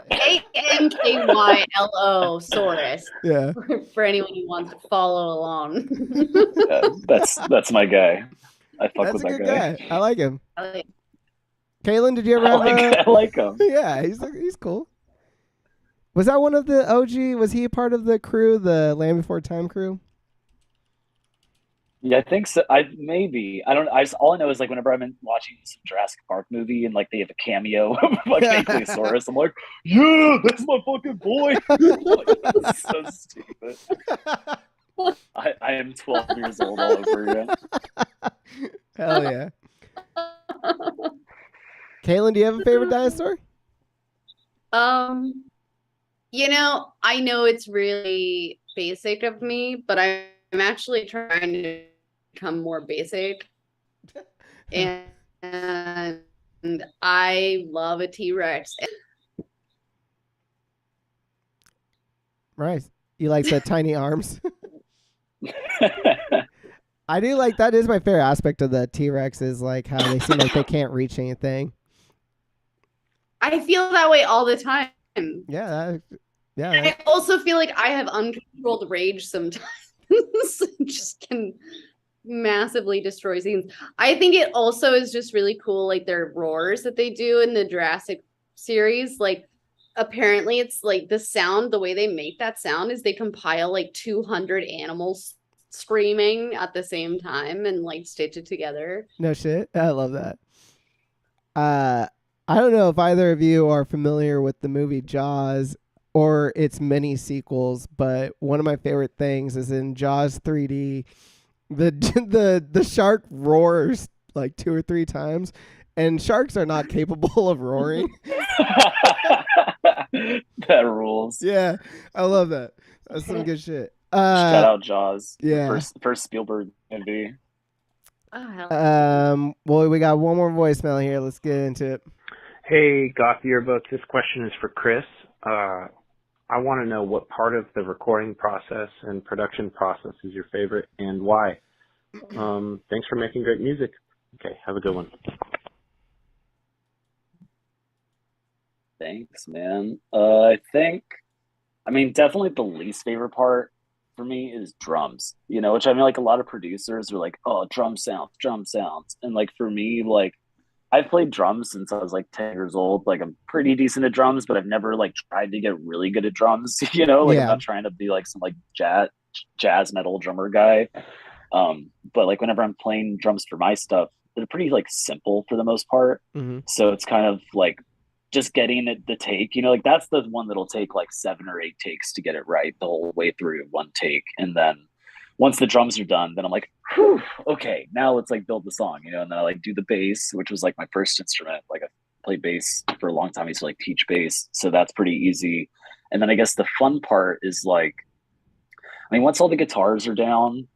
ANKYLO Saurus. Yeah. For anyone who wants to follow along. That's my guy. I fuck with that guy. I like him. Kaylin, did you ever have I like him. Yeah, he's cool. Was that one of the OG? Was he a part of the crew, the Land Before Time crew? Yeah, I think so. Maybe. I don't. All I know is like whenever I'm watching some Jurassic Park movie and like they have a cameo of like Ankylosaurus, I'm like, yeah, that's my fucking boy. Like, that's so stupid. I am 12 years old all over again. Hell yeah. Kaylin, do you have a favorite dinosaur? You know, I know it's really basic of me, but I'm actually trying to become more basic. And I love a T-Rex. Right. You like the tiny arms? I do like that. Is my favorite aspect of the T-Rex is like how they seem like they can't reach anything. I feel that way all the time. Yeah. I also feel like I have uncontrolled rage sometimes. massively destroys things. I think it also is just really cool, like their roars that they do in the Jurassic series. Like apparently it's like the sound, the way they make that sound is they compile like 200 animals screaming at the same time and like stitch it together. No shit. I love that. I don't know if either of you are familiar with the movie Jaws or its many sequels, but one of my favorite things is in Jaws 3D, the shark roars like 2 or 3 times, and sharks are not capable of roaring. That rules. Yeah, I love that. That's some good shit. Shout out Jaws. Yeah. First Spielberg movie. Well, we got one more voicemail here. Let's get into it. Hey, Goth Yearbook. This question is for Chris. I want to know what part of the recording process and production process is your favorite and why. Thanks for making great music. Okay, have a good one. Thanks, man. I mean, definitely the least favorite part for me is drums, which I mean, like a lot of producers are like, oh, drum sounds. And like for me, like I've played drums since I was like 10 years old. Like I'm pretty decent at drums, but I've never like tried to get really good at drums, like I'm not trying to be like some like jazz metal drummer guy. But like whenever I'm playing drums for my stuff, they're pretty like simple for the most part. Mm-hmm. So it's kind of like just getting the take, like that's the one that'll take like 7 or 8 takes to get it right the whole way through one take. And then once the drums are done, then I'm like, whew, okay, now let's like build the song, and then I like do the bass, which was like my first instrument. Like I played bass for a long time. I used to like teach bass. So that's pretty easy. And then I guess the fun part is like, I mean, once all the guitars are down,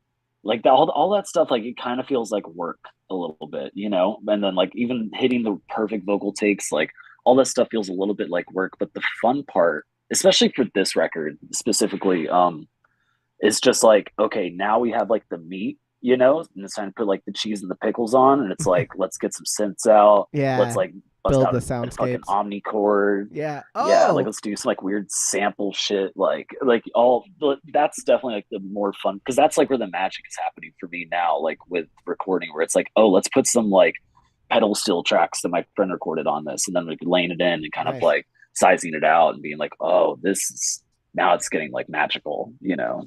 like all that stuff, like it kind of feels like work a little bit, and then like even hitting the perfect vocal takes, like all that stuff feels a little bit like work. But the fun part, especially for this record specifically, is just like, okay, now we have like the meat, and it's time to put like the cheese and the pickles on, and it's like, let's get some synths out. Yeah. Let's like bust build out the a fucking soundscapes. omnichord. Yeah. Yeah, like let's do some like weird sample shit, like all. That's definitely like the more fun, because that's like where the magic is happening for me now, like with recording, where it's like, oh, let's put some like pedal steel tracks that my friend recorded on this, and then like laying it in and kind of like sizing it out and being like, oh, this is now it's getting like magical,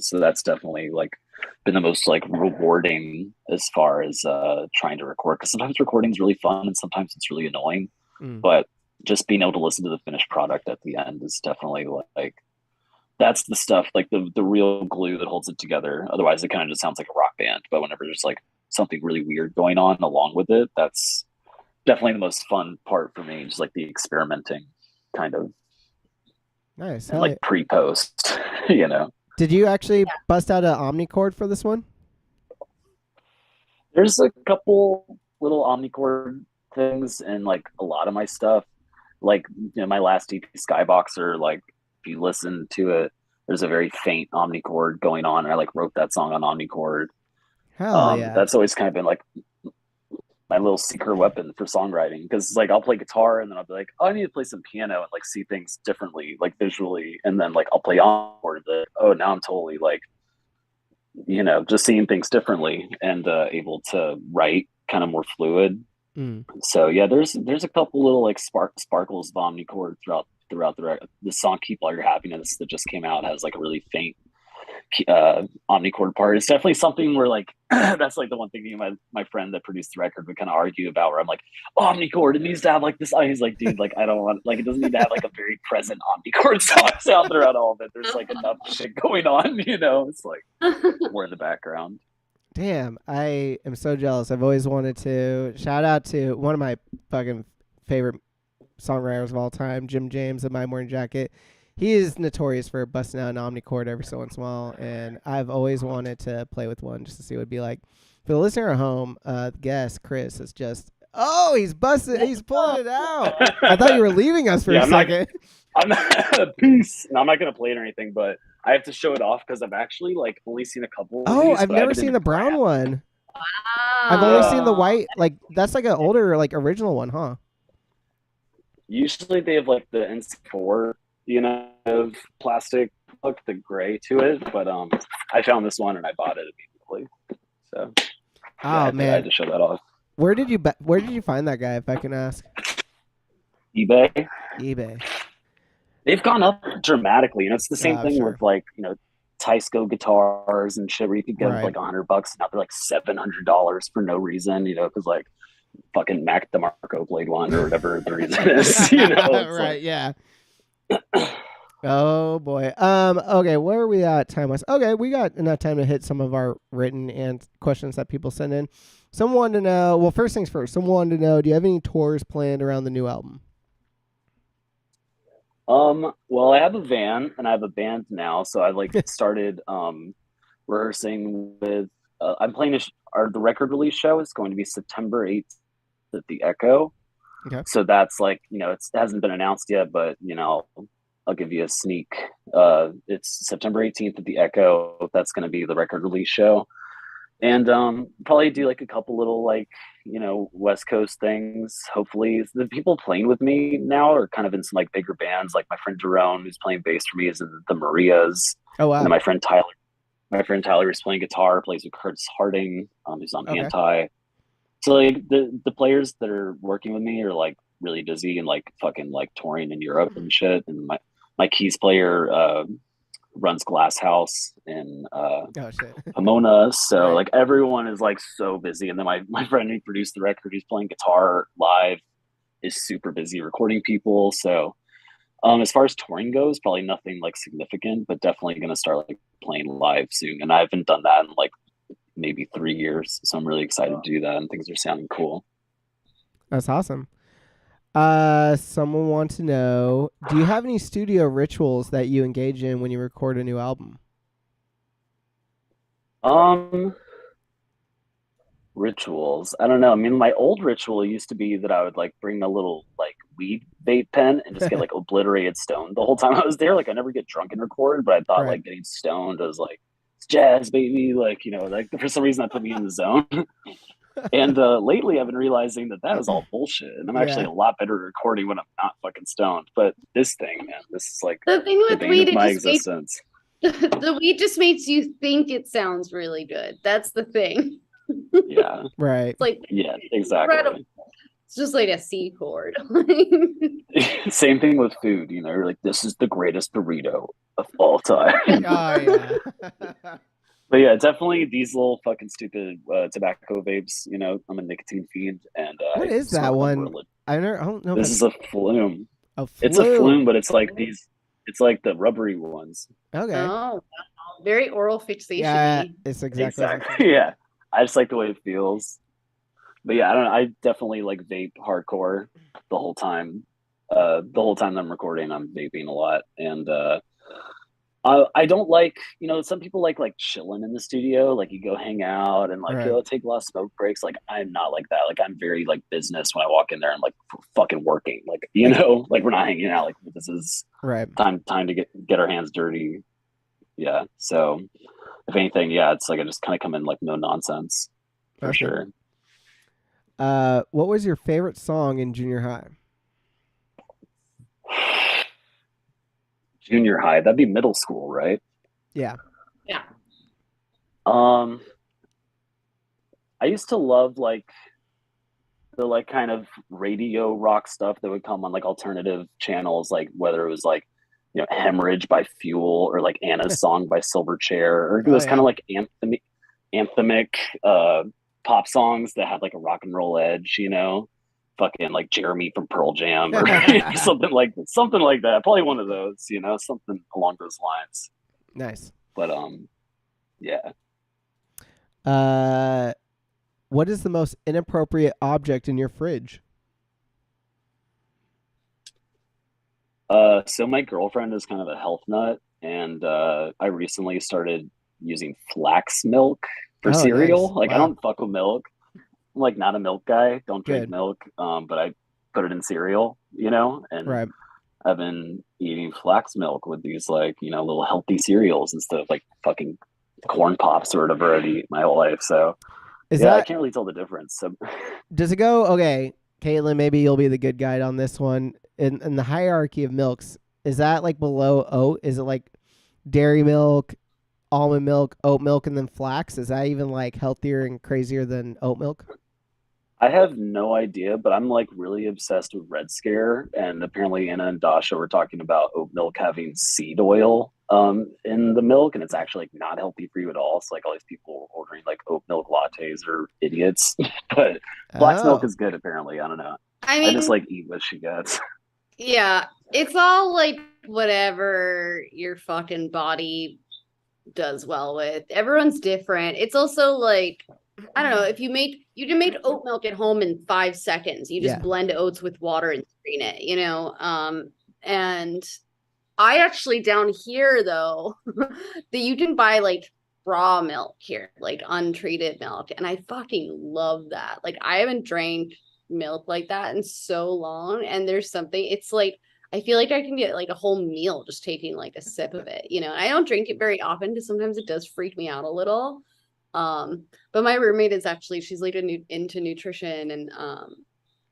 so that's definitely like been the most like rewarding as far as trying to record, because sometimes recording is really fun and sometimes it's really annoying. But just being able to listen to the finished product at the end is definitely like, that's the stuff, like the real glue that holds it together. Otherwise it kind of just sounds like a rock band. But whenever there's like something really weird going on along with it, that's definitely the most fun part for me, just like the experimenting kind of. Nice. And like pre-post, Did you actually bust out an omnichord for this one? There's a couple little omnichord things and like a lot of my stuff, like my last EP Skyboxer, like if you listen to it, there's a very faint omnichord going on, and I like wrote that song on omnichord. Hell yeah. That's always kind of been like my little secret weapon for songwriting, because like I'll play guitar and then I'll be like, oh, I need to play some piano and like see things differently, like visually, and then like I'll play omnichord and be like, oh, now I'm totally like, just seeing things differently and able to write kind of more fluid. So yeah, there's a couple little like sparkles of omnichord throughout the song "Keep All Your Happiness" that just came out has like a really faint omnichord part. It's definitely something where like that's like the one thing me and my friend that produced the record would kind of argue about, where I'm like, omnichord, it needs to have like this. He's like, dude, like I don't want, like it doesn't need to have like a very present omnichord sound throughout all of it. There's like enough shit going on, it's like more in the background. Damn, I am so jealous. I've always wanted to. Shout out to one of my fucking favorite songwriters of all time, Jim James of My Morning Jacket. He is notorious for busting out an omnichord every so once in a while, and I've always wanted to play with one just to see what it'd be like. For the listener at home, guest Chris is just, he's pulling it out. I thought you were leaving us for a second. I'm not peace. No, I'm not gonna play it or anything, but I have to show it off because I've actually like only seen a couple. I've never seen the brown one. Wow. I've only seen the white. Like that's like an older, like original one, huh? Usually they have like the NC4, of plastic look, the gray to it. But I found this one and I bought it immediately. So I Oh had man, to show that off. where did you find that guy, if I can ask? eBay. eBay. They've gone up dramatically. It's the same Oh, thing sure. with like, Tysco guitars and shit where you could get Right. like $100. Now they're like $700 for no reason, because like fucking Mac DeMarco played one or whatever the reason is, It's right, yeah. Oh boy. Okay, where are we at time-wise? Okay, we got enough time to hit some of our written and questions that people send in. Someone wanted to know, well, first things first, someone wanted to know, do you have any tours planned around the new album? Well, I have a van and I have a band now, so I like started rehearsing with. I'm playing the record release show is going to be September 8th at the Echo. Okay. So that's like it hasn't been announced yet, but I'll give you a sneak. It's September 18th at the Echo. That's going to be the record release show, and probably do like a couple little like West Coast things. Hopefully, the people playing with me now are kind of in some like bigger bands. Like my friend Jerome, who's playing bass for me, is in the Marias. Oh wow. And then my friend Tyler is playing guitar, plays with Curtis Harding, who's on Okay. Anti. So like the players that are working with me are like really busy and like fucking like touring in Europe and shit. And my keys player runs Glass House in Oh shit. Pomona. So Right. like everyone is like so busy. And then my friend who produced the record, who's playing guitar live, is super busy recording people. So as far as touring goes, probably nothing like significant, but definitely gonna start like playing live soon. And I haven't done that in like maybe 3 years. So I'm really excited to do that, and things are sounding cool. That's awesome. Someone wants to know, do you have any studio rituals that you engage in when you record a new album? Rituals. I don't know. I mean, my old ritual used to be that I would like bring a little like weed vape pen and just get like obliterated stoned the whole time I was there. Like I never get drunk and record, but I thought Right. like getting stoned was like it's jazz, baby. Like like for some reason that put me in the zone. And lately I've been realizing that is all bullshit, and I'm actually a lot better at recording when I'm not fucking stoned. But this thing, man, this is like The thing with the weed, bane of it my just makes existence. the weed just makes you think it sounds really good. That's the thing. Yeah. Right. It's like Yeah, exactly. incredible. It's just like a C chord. Same thing with food, you're like, this is the greatest burrito of all time. Oh yeah. But yeah, definitely these little fucking stupid tobacco vapes. I'm a nicotine fiend, and What I is smoke that them one? religiously. I don't know. This is a flume. a flume. It's a flume, but it's like these. It's like the rubbery ones. Okay. Oh, wow. Very oral fixation. Yeah, it's exactly. Exactly. Yeah, I just like the way it feels. But yeah, I don't know. I definitely like vape hardcore the whole time. The whole time that I'm recording, I'm vaping a lot, and I don't like, some people like chilling in the studio, like you go hang out and like Right. take a lot of smoke breaks. Like I'm not like that. Like I'm very like business when I walk in there and like fucking working. Like like we're not hanging out. Like this is Right. time to get our hands dirty. Yeah. So if anything, yeah, it's like I just kind of come in like no nonsense for That's sure. What was your favorite song in junior high? Junior high, that'd be middle school, right? Yeah. Yeah. I used to love like the like kind of radio rock stuff that would come on like alternative channels, like whether it was like Hemorrhage by Fuel or like Anna's Song by Silverchair, or those kind of like anthemic pop songs that had like a rock and roll edge, fucking like Jeremy from Pearl Jam or something like that. Probably one of those, something along those lines. Nice. But yeah. What is the most inappropriate object in your fridge? So my girlfriend is kind of a health nut, and I recently started using flax milk for cereal. Nice. Like Wow. I don't fuck with milk. I'm like not a milk guy. Don't drink Good. milk. But I put it in cereal, and Right. I've been eating flax milk with these like, little healthy cereals instead of like fucking corn pops or whatever I'd eat my whole life. So I can't really tell the difference. So does it go, okay, Caitlin, maybe you'll be the good guide on this one. In the hierarchy of milks, is that like below oat? Is it like dairy milk, almond milk, oat milk, and then flax. Is that even like healthier and crazier than oat milk? I have no idea, but I'm like really obsessed with Red Scare, and apparently Anna and Dasha were talking about oat milk having seed oil in the milk, and it's actually like not healthy for you at all. So like all these people ordering like oat milk lattes are idiots. But flax milk Oh, is good apparently. I don't know. I I just mean, like eat what she gets. yeah, it's all like whatever your fucking body does well with. Everyone's different. It's also like, I don't know, if you can make oat milk at home in 5 seconds. You just yeah. blend oats with water and strain it, you know? And I actually down here though, that you can buy like raw milk here, like untreated milk. And I fucking love that. Like I haven't drank milk like that in so long. And there's something, it's like I feel like I can get like a whole meal just taking like a sip of it, you know. And I don't drink it very often because sometimes it does freak me out a little. But my roommate is actually she's like into nutrition and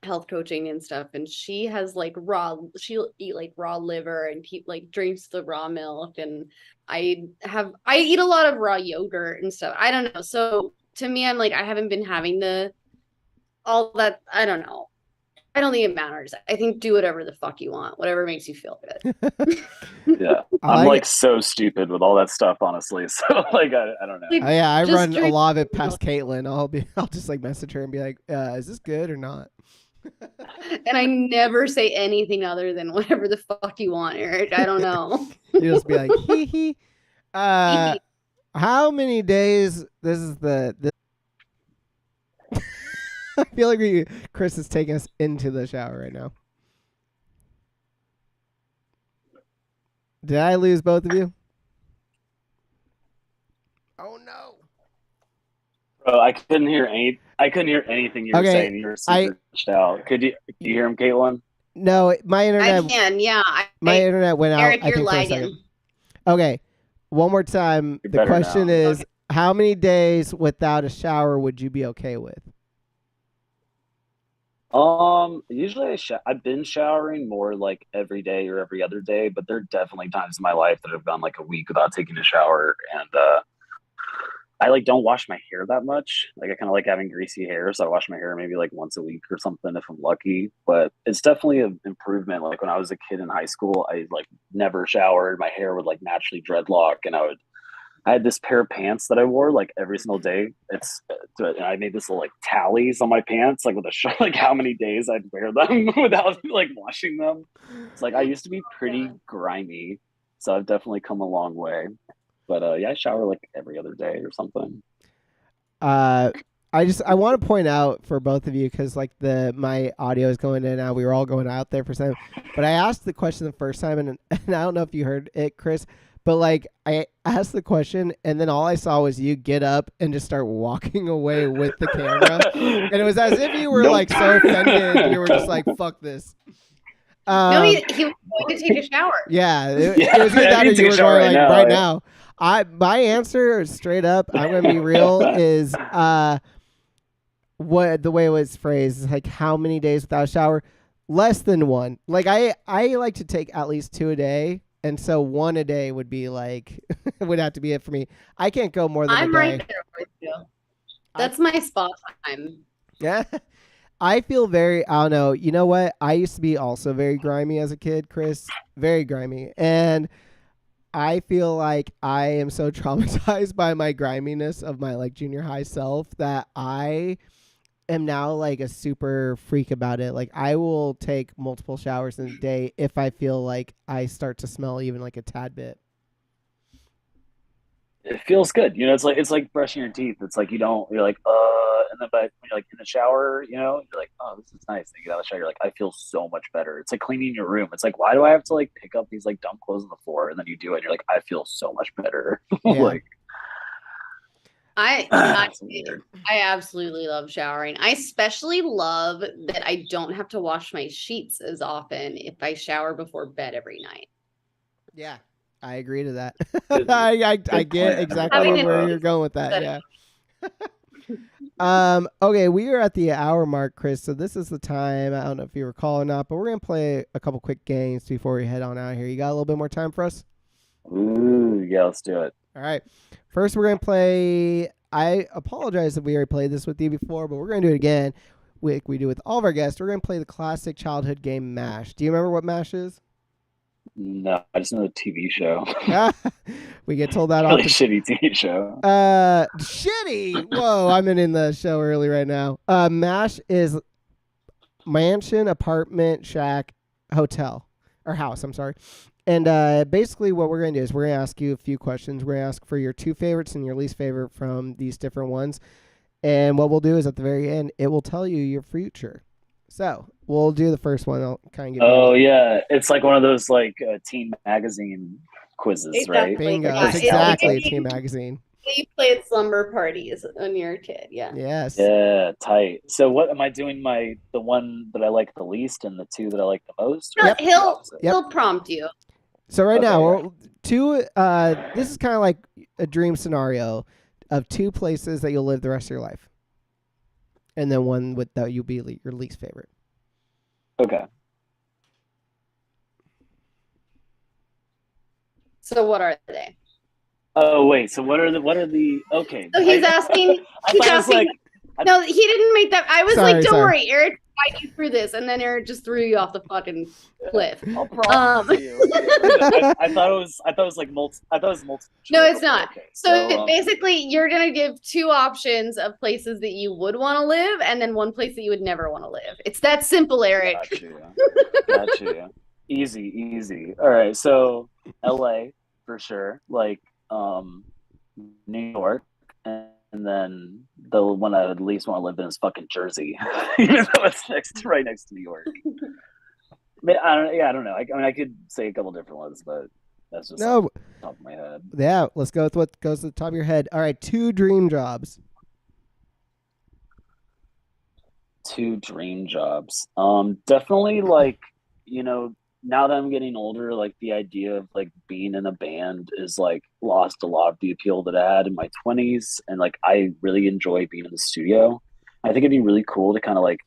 health coaching and stuff, and she has like she'll eat like raw liver and keep like drinks the raw milk, and I eat a lot of raw yogurt and stuff. I don't know. So to me, I'm like I haven't been having the all that. I don't know. I don't think it matters. I think do whatever the fuck you want, whatever makes you feel good. Yeah, I I'm like like it. so stupid with all that stuff, honestly. So like I don't know. Like, Oh, yeah, I just run a drink lot of it milk. past Caitlin. I'll just like message her and be like, is this good or not? And I never say anything other than whatever the fuck you want, Eric. I don't know. You just be like, hee hee. How many days? This is the. I feel like Chris is taking us into the shower right now. Did I lose both of you? Oh no. Bro, I couldn't hear anything you were Okay, saying. You were super glitched out. Could you hear him, Caitlin? No, my I internet. can, yeah. My internet went out. Eric, I you're think for a second. lagging. Okay, one more time. You're The better question now. is, Okay. how many days without a shower would you be okay with? Usually I've been showering more like every day or every other day, but there are definitely times in my life that I've gone like a week without taking a shower, and I like don't wash my hair that much. Like I kind of like having greasy hair, so I wash my hair maybe like once a week or something if I'm lucky. But it's definitely an improvement. Like when I was a kid in high school, I like never showered. My hair would like naturally dreadlock, and I had this pair of pants that I wore like every single day. And I made this little like tallies on my pants, like with like how many days I'd wear them without like washing them. It's like I used to be pretty grimy, so I've definitely come a long way. But yeah, I shower like every other day or something. I want to point out for both of you because like my audio is going in and out. We were all going out there for some, but I asked the question the first time and I don't know if you heard it, Chris. But like I asked the question and then all I saw was you get up and just start walking away with the camera, and it was as if you were Nope. like so offended. You were just like, "Fuck this." No, he was going to take a shower. Yeah, it Yeah, was either I that need or to you take were a shower going like right now, right yeah. now. My answer straight up, I'm gonna be real, is what the way it was phrased is like how many days without a shower? Less than one. Like I like to take at least 2 a day, and so 1 a day would be like would have to be it for me. I can't go more than I'm a day. right there with you. That's my spot time. Yeah. I feel very, I don't know. You know what? I used to be also very grimy as a kid, Chris. Very grimy. And I feel like I am so traumatized by my griminess of my like junior high self that I am now like a super freak about it. Like I will take multiple showers in a day if I feel like I start to smell even like a tad bit. It feels good. It's like brushing your teeth. It's like you're like, and then but when you're like in the shower, you're like, oh, this is nice. And you get out of the shower, you're like, I feel so much better. It's like cleaning your room. It's like, why do I have to like pick up these like dumb clothes on the floor? And then you do it, and you're like, I feel so much better. Yeah. Like I it's weird. absolutely love showering. I especially love that I don't have to wash my sheets as often if I shower before bed every night. Yeah. I agree to that. Good- I good get plan. exactly Having where it- you're going with that. Yeah. Okay, we are at the hour mark, Chris. So this is the time. I don't know if you recall or not, but we're gonna play a couple quick games before we head on out here. You got a little bit more time for us? Ooh, yeah, let's do it. All right. First, we're going to play. I apologize if we already played this with you before, but we're going to do it again. We do with all of our guests. We're going to play the classic childhood game MASH. Do you remember what MASH is? No, I just know the TV show. We get told that Really often. shitty TV show. Shitty. Whoa, I'm in the show early right now. MASH is mansion, apartment, shack, hotel, or house. I'm sorry. And basically what we're going to do is we're going to ask you a few questions. We're going to ask for your two favorites and your least favorite from these different ones. And what we'll do is at the very end, it will tell you your future. So we'll do the first one. I'll kind of give Oh, yeah. It's like one of those like teen magazine quizzes, right? Exactly. Bingo. Yeah, That's it's exactly a like Teen Magazine. you play at slumber parties when you're a kid. Yeah. Yes. Yeah, tight. So what am I doing? The one that I like the least and the two that I like the most? Or Yep. He'll prompt you. So right Okay, now, this is kind of like a dream scenario of two places that you'll live the rest of your life. And then one that you'll be your least favorite. Okay. So what are they? Oh wait. So what are the? Okay. So he's asking. I thought it was like. No, he didn't make that. I was Sorry, like, don't sorry. worry, Eric guide you through this, and then Eric just threw you off the fucking cliff. I'll promise you. I thought it was like multi. I thought it was multi. No, it's not. Okay, So basically, you're gonna give two options of places that you would want to live, and then one place that you would never want to live. It's that simple, Eric. Got you. Easy. All right. So L.A. for sure. Like New York, and then the one I would least want to live in is fucking Jersey, even though it's right next to New York. I don't know. I could say a couple different ones, but that's just off the top of my head. Yeah, let's go with what goes to the top of your head. All right, 2 dream jobs. 2 dream jobs. Definitely like, now that I'm getting older, like the idea of like being in a band is like lost a lot of the appeal that I had in my 20s. And like, I really enjoy being in the studio. I think it'd be really cool to kind of like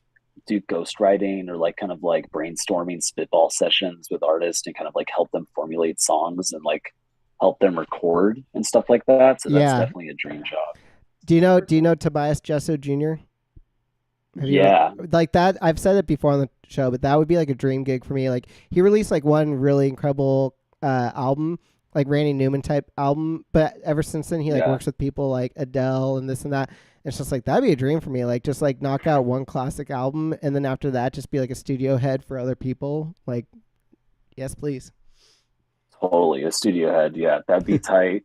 do ghostwriting or like kind of like brainstorming spitball sessions with artists and kind of like help them formulate songs and like help them record and stuff like that. So that's definitely a dream job. Do you know Tobias Jesso Jr.? Like that, I've said it before on the show, but that would be like a dream gig for me. Like he released like one really incredible album, like Randy Newman type album, but ever since then he like works with people like Adele and this and that. It's just like that'd be a dream for me. Like just like knock out one classic album and then after that just be like a studio head for other people. Like yes, please. Totally, a studio head. Yeah, that'd be tight.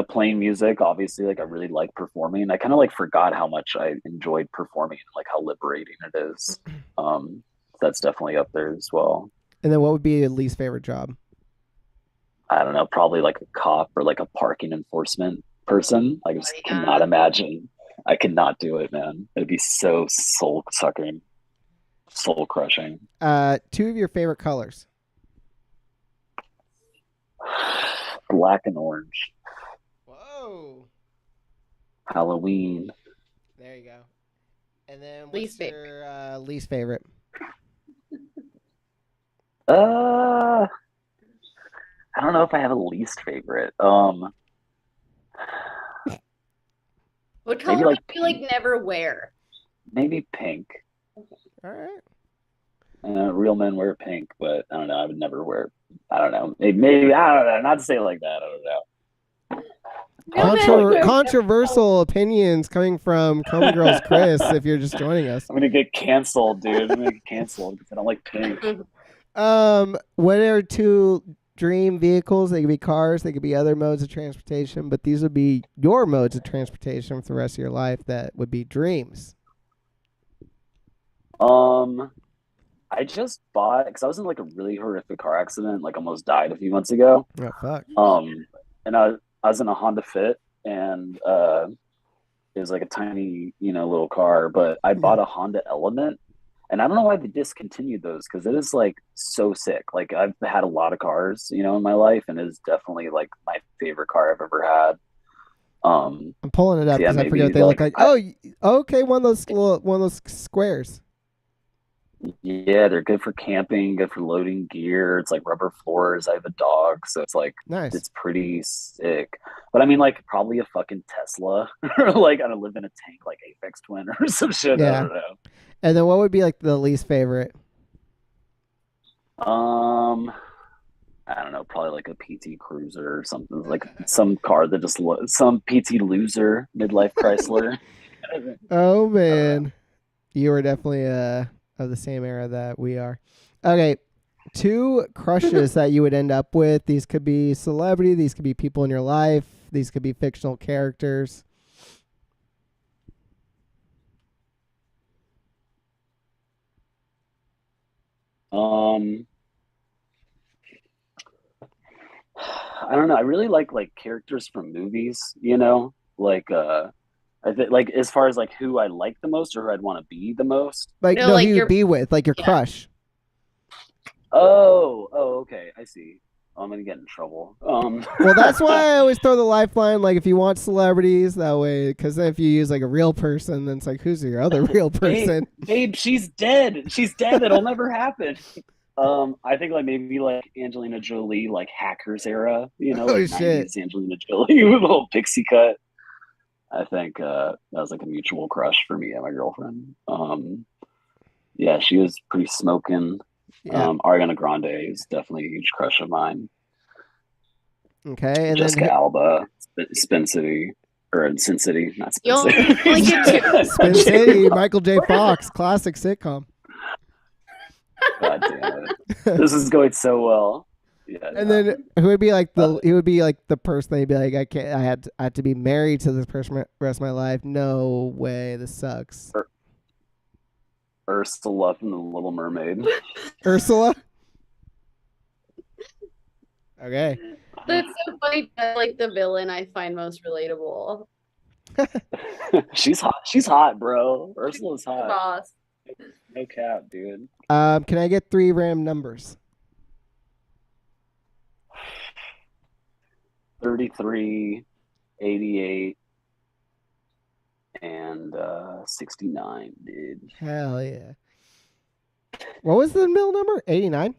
Playing music, obviously, like I really like performing. I kind of like forgot how much I enjoyed performing, like how liberating it is. That's definitely up there as well. And then what would be your least favorite job? I don't know, probably like a cop or like a parking enforcement person. I just cannot imagine. I cannot do it, man. It'd be so soul sucking, soul crushing. 2 of your favorite colors. Black and orange. Whoa. Halloween. There you go. And then what's Least your least favorite? I don't know if I have a least favorite. What color would you like never wear? Maybe pink. All right. Real men wear pink, but I don't know. I would never wear. I don't know. Maybe I don't know. Not to say it like that. I don't know. Controversial opinions coming from Coma Girls Chris. If you're just joining us, I'm gonna get canceled, dude. I'm gonna get canceled because I don't like pink. What are 2 dream vehicles? They could be cars. They could be other modes of transportation, but these would be your modes of transportation for the rest of your life. That would be dreams. I just bought because I was in like a really horrific car accident, like almost died a few months ago. Oh fuck. And I was in a Honda Fit, and it was like a tiny, little car. But I bought a Honda Element, and I don't know why they discontinued those because it is like so sick. Like I've had a lot of cars, in my life, and it is definitely like my favorite car I've ever had. I'm pulling it up because I forget what they look like. Oh, okay, one of those squares. Yeah, they're good for camping, good for loading gear. It's like rubber floors. I have a dog, so it's like Nice. it's pretty sick. But I mean, like probably a fucking Tesla, or like I don't live in a tank like Apex Twin or some shit. I Yeah. don't know. And then what would be like the least favorite? I don't know, probably like a PT Cruiser or something, like some car that just some PT Loser midlife Chrysler. Oh man, you are definitely of the same era that we are. Okay, 2 crushes that you would end up with. These could be celebrity. These could be people in your life. These could be fictional characters. I don't know. I really like characters from movies, you know? Like I think like as far as like who I like the most or who I'd want to be the most. Like No, no, like who your you'd be with, like your yeah. crush. Oh, okay. I see. I'm gonna get in trouble. Well, that's why I always throw the lifeline. Like if you want celebrities, that way, because if you use like a real person, then it's like who's your other real person? Babe, she's dead. She's dead. It'll never happen. I think like maybe like Angelina Jolie, like Hackers era, you know, Oh like shit. 90s Angelina Jolie with a little pixie cut. I think that was like a mutual crush for me and my girlfriend. Yeah, she was pretty smoking. Yeah. Ariana Grande is definitely a huge crush of mine. Okay, and Jessica then Alba, Spin City, or Sin City, not Spin You City. only get 2. Spin City, Michael J. Fox, classic sitcom. God damn it. This is going so well. Yeah. And then who would be like the? He would be like the person that you'd be like, I can't. I had to be married to this person the rest of my life. No way. This sucks. Ursula from The Little Mermaid. Ursula. Okay. That's so funny. That's like the villain I find most relatable. She's hot. She's hot, bro. Ursula's hot. Boss. No cap, dude. Can I get 3 random numbers? 33, 88, and 69, dude. Hell yeah. What was the middle number? 89?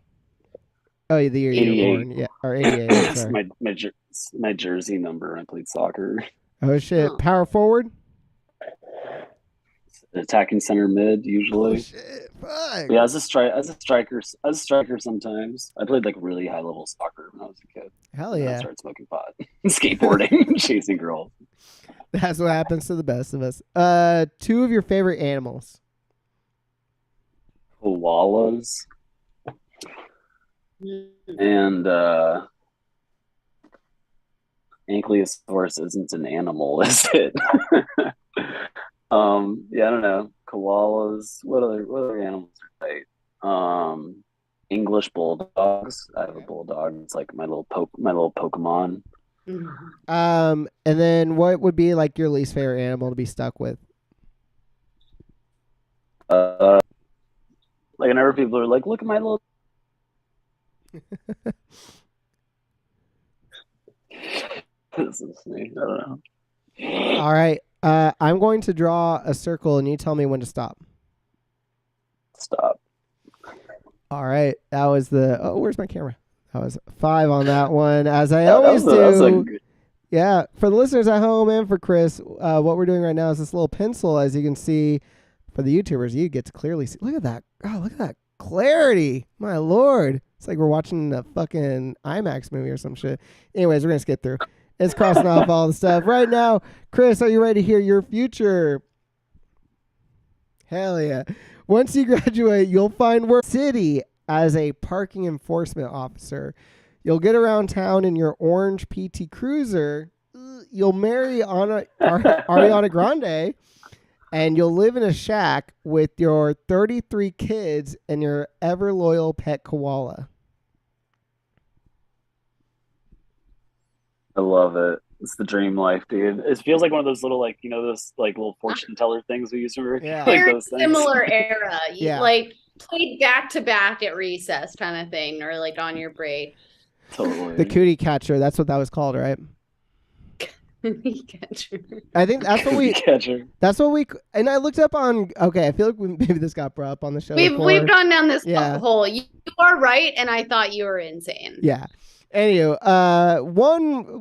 Oh, the year you were born. Yeah, or 88. It's Sorry. my jersey number when I played soccer. Oh shit. Oh. Power forward. Attacking center mid usually. Oh shit. Fuck. Yeah, as a striker sometimes. I played like really high level soccer when I was a kid. Hell And I yeah. started smoking pot, skateboarding, chasing girls. That's what happens to the best of us. 2 of your favorite animals. Koalas and Ankylosaurus isn't an animal, is it? Yeah, I don't know. Koalas. What other animals are tight? English bulldogs. I have a bulldog. It's like my little Pokemon. And then what would be like your least favorite animal to be stuck with? Like whenever people are like, look at my little. This is me. I don't know. All right. I'm going to draw a circle and you tell me when to stop. Stop. All right. That was the. Oh, where's my camera? That was 5 on that one, as I That always was a do. good- Yeah. For the listeners at home and for Chris, what we're doing right now is this little pencil, as you can see. For the YouTubers, you get to clearly see. Look at that. Oh, look at that clarity. My Lord. It's like we're watching a fucking IMAX movie or some shit. Anyways, we're going to skip through. It's crossing off all the stuff. Right now, Chris, are you ready to hear your future? Hell yeah. Once you graduate, you'll find work city as a parking enforcement officer. You'll get around town in your orange PT Cruiser. You'll marry Ariana Grande. And you'll live in a shack with your 33 kids and your ever loyal pet koala. I love it. It's the dream life, dude. It feels like one of those little, like, you know, those like little fortune teller things we used to remember. Yeah. Like Very those things. similar era. Yeah. Like played back to back at recess kind of thing, or like on your break. Totally. The cootie catcher, that's what that was called, right? Catcher. I think that's what we. Catcher. That's what we. And I looked up on. Okay, I feel like maybe this got brought up on the show. We've gone down this Yeah. hole. You are right, and I thought you were insane. Yeah. Anyway,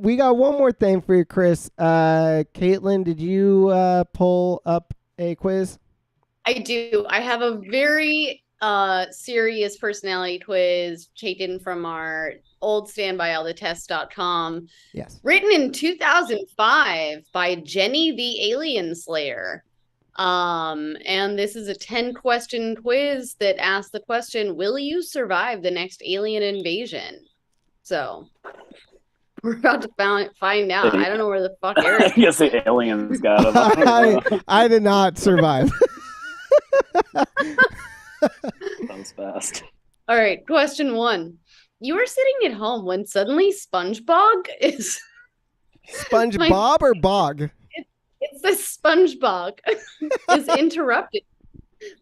we got one more thing for you, Chris. Caitlin, did you pull up a quiz? I do. I have a very serious personality quiz taken from our old standbyallthetest.com. Yes. Written in 2005 by Jenny the Alien Slayer. And this is a 10-question quiz that asks the question, will you survive the next alien invasion? So we're about to find out. I don't know where the fuck I Eric guess the aliens got him. I did not survive. That was fast. All right, question 1. You are sitting at home when suddenly SpongeBob is SpongeBob or Bog? It's the SpongeBob is interrupted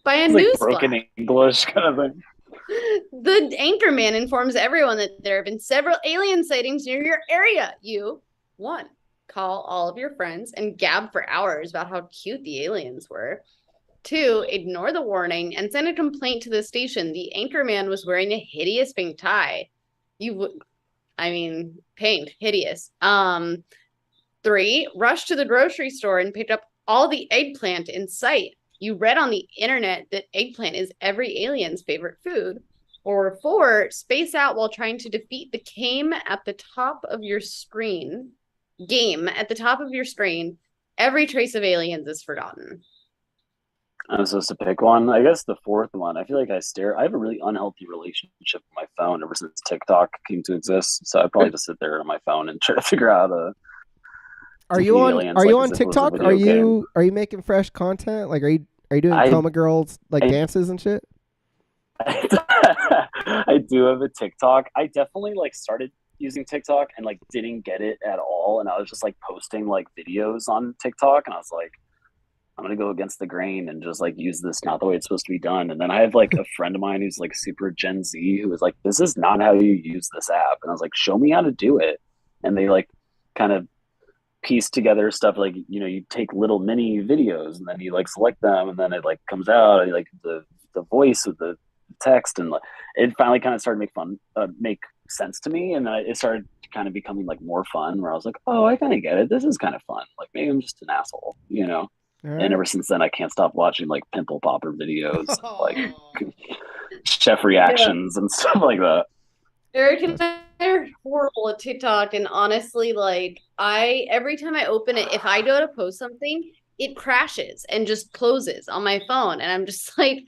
by a It's news like broken English kind of thing. The anchorman informs everyone that there have been several alien sightings near your area. You, 1, call all of your friends and gab for hours about how cute the aliens were. 2, ignore the warning and send a complaint to the station. The anchorman was wearing a hideous pink tie. Pink, hideous. 3, rush to the grocery store and pick up all the eggplant in sight. You read on the internet that eggplant is every alien's favorite food. Or 4, space out while trying to defeat the game at the top of your screen. Every trace of aliens is forgotten. I'm supposed to pick one. I guess the 4th one. I feel like I have a really unhealthy relationship with my phone ever since TikTok came to exist. So I probably just sit there on my phone and try to figure out how to. Are you on TikTok? Are you making fresh content? Like, are you doing Coma girls dances and shit? I do have a TikTok. I definitely started using TikTok and didn't get it at all. And I was just posting videos on TikTok, and I was like, I'm gonna go against the grain and just use this not the way it's supposed to be done. And then I have a friend of mine who's super Gen Z who was like, this is not how you use this app. And I was like, show me how to do it. And they kind of piece together stuff you take little mini videos and then you select them and then it comes out and the voice with the text, and it finally kind of started to make sense to me, and it started kind of becoming more fun, where I was like, oh, I kind of get it, this is kind of fun, maybe I'm just an asshole, Right. And ever since then I can't stop watching pimple popper videos and chef reactions and stuff like that. Eric and I are horrible at TikTok, and honestly, every time I open it, if I go to post something, it crashes and just closes on my phone, and I'm just I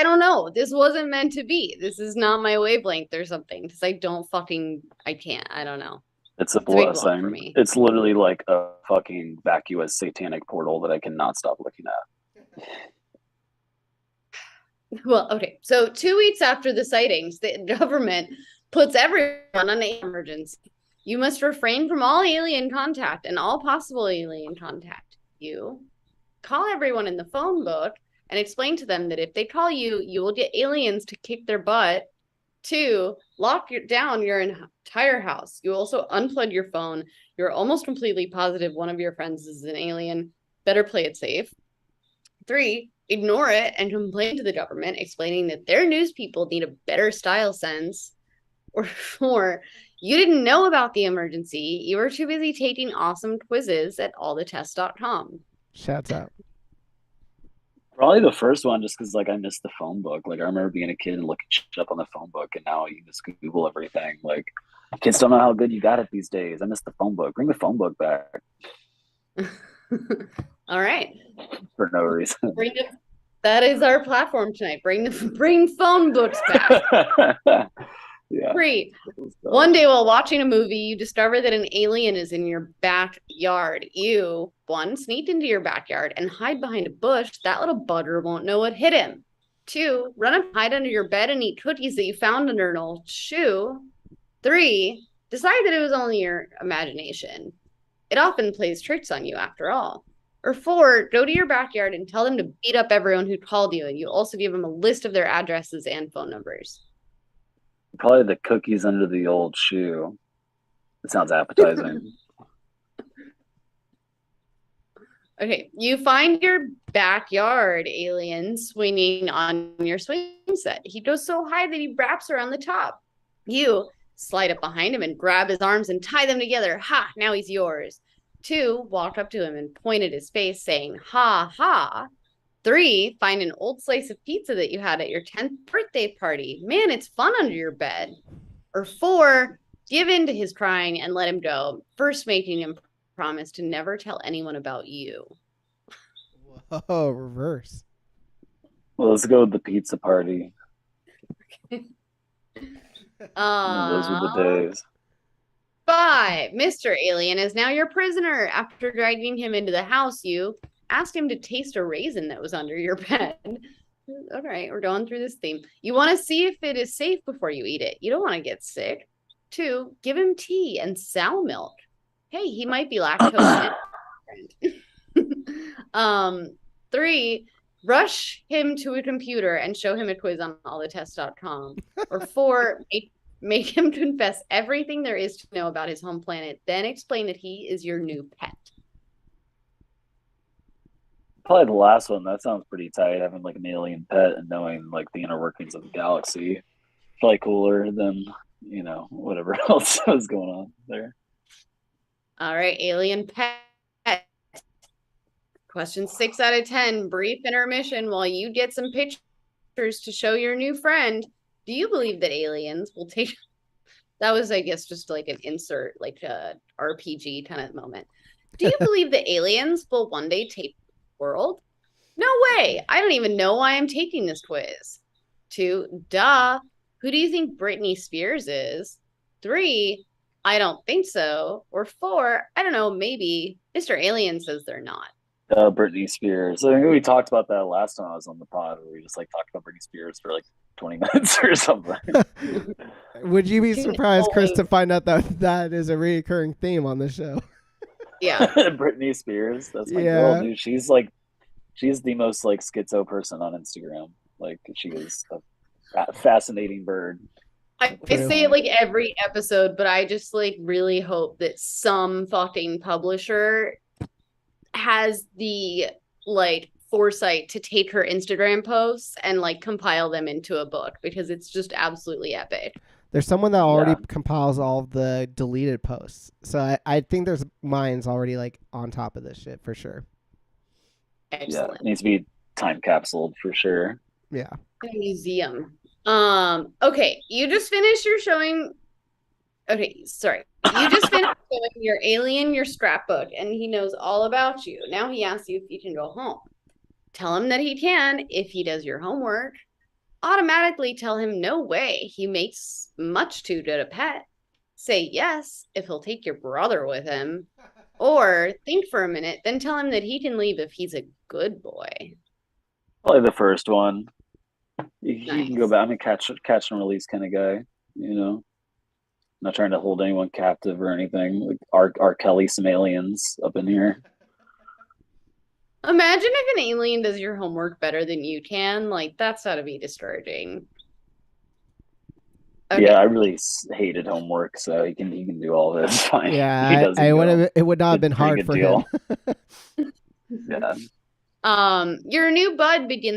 don't know, this wasn't meant to be. This is not my wavelength or something, because I can't. I don't know. It's a blessing for me. It's literally like a fucking vacuous satanic portal that I cannot stop looking at. Well, okay. So 2 weeks after the sightings, the government puts everyone on an emergency. You must refrain from all alien contact and all possible alien contact. You call everyone in the phone book and explain to them that if they call you, you will get aliens to kick their butt. 2, lock down your entire house. You also unplug your phone. You're almost completely positive one of your friends is an alien. Better play it safe. 3, ignore it and complain to the government, explaining that their news people need a better style sense. Or 4, you didn't know about the emergency. You were too busy taking awesome quizzes at allthetest.com. Shouts out. Probably the first one, just because I missed the phone book. I remember being a kid and looking shit up on the phone book, and now you just Google everything. Kids don't know how good you got it these days. I missed the phone book. Bring the phone book back. All right. For no reason. That is our platform tonight. Bring phone books back. Yeah. 3, one day while watching a movie, you discover that an alien is in your backyard. You, 1, sneaked into your backyard and hide behind a bush. That little bugger won't know what hit him. 2, run and hide under your bed and eat cookies that you found under an old shoe. 3, decide that it was only your imagination. It often plays tricks on you after all. Or 4, go to your backyard and tell them to beat up everyone who called you, and you also give them a list of their addresses and phone numbers. Probably the cookies under the old shoe. It sounds appetizing. Okay, you find your backyard alien swinging on your swing set. He goes so high that he wraps around the top. You slide up behind him and grab his arms and tie them together. Ha, now he's yours. 2, walk up to him and point at his face, saying, ha, ha. 3, find an old slice of pizza that you had at your 10th birthday party. Man, it's fun under your bed. Or 4, give in to his crying and let him go, first making him promise to never tell anyone about you. Whoa, reverse. Well, let's go with the pizza party. Those were the days. 5, Mr. Alien is now your prisoner. After dragging him into the house, you asked him to taste a raisin that was under your bed. All right, we're going through this theme. You want to see if it is safe before you eat it. You don't want to get sick. 2, give him tea and sow milk. Hey, he might be lactose intolerant. 3, rush him to a computer and show him a quiz on allthetest.com. Or 4, make him confess everything there is to know about his home planet, then explain that he is your new pet. Probably the last one. That sounds pretty tight. Having like an alien pet and knowing like the inner workings of the galaxy. Probably cooler than, whatever else was going on there. All right, alien pet. Question 6 out of 10. Brief intermission while you get some pictures to show your new friend. Do you believe that aliens will take... That was, I guess, just like an insert, like a RPG kind of moment. Do you believe that aliens will one day take the world? No way. I don't even know why I'm taking this quiz. 2, duh. Who do you think Britney Spears is? 3, I don't think so. Or 4, I don't know, maybe. Mr. Alien says they're not. Britney Spears. I think we talked about that last time I was on the pod, where we just like talked about Britney Spears for like 20 minutes or something. Would you be surprised, Chris, to find out that that is a recurring theme on the show? Yeah. Britney Spears. That's my girl, dude. She's the most like schizo person on Instagram. Like, she is a fascinating bird. I say it like every episode, but I just like really hope that some fucking publisher has the like foresight to take her Instagram posts and like compile them into a book, because it's just absolutely epic. There's someone that already compiles all of the deleted posts. So I think there's minds already like on top of this shit for sure. Excellent. Yeah, it needs to be time capsuled for sure. Yeah. In a museum. Okay, you just finished your showing. Okay, sorry. You just finished showing your alien your scrapbook, and he knows all about you. Now he asks you if you can go home. Tell him that he can if he does your homework. Automatically tell him no way, he makes much too good a pet. Say yes if he'll take your brother with him. Or think for a minute, then tell him that he can leave if he's a good boy. Probably the first one. You Nice. can go back. I'm a catch and release kind of guy, Not trying to hold anyone captive or anything. Like R. Kelly, some aliens up in here. Imagine if an alien does your homework better than you can. Like, that's gotta be discouraging. Okay. Yeah, I really hated homework, so he can do all this. Fine. Yeah, it would not have been hard for him. Yeah. Your new bud begins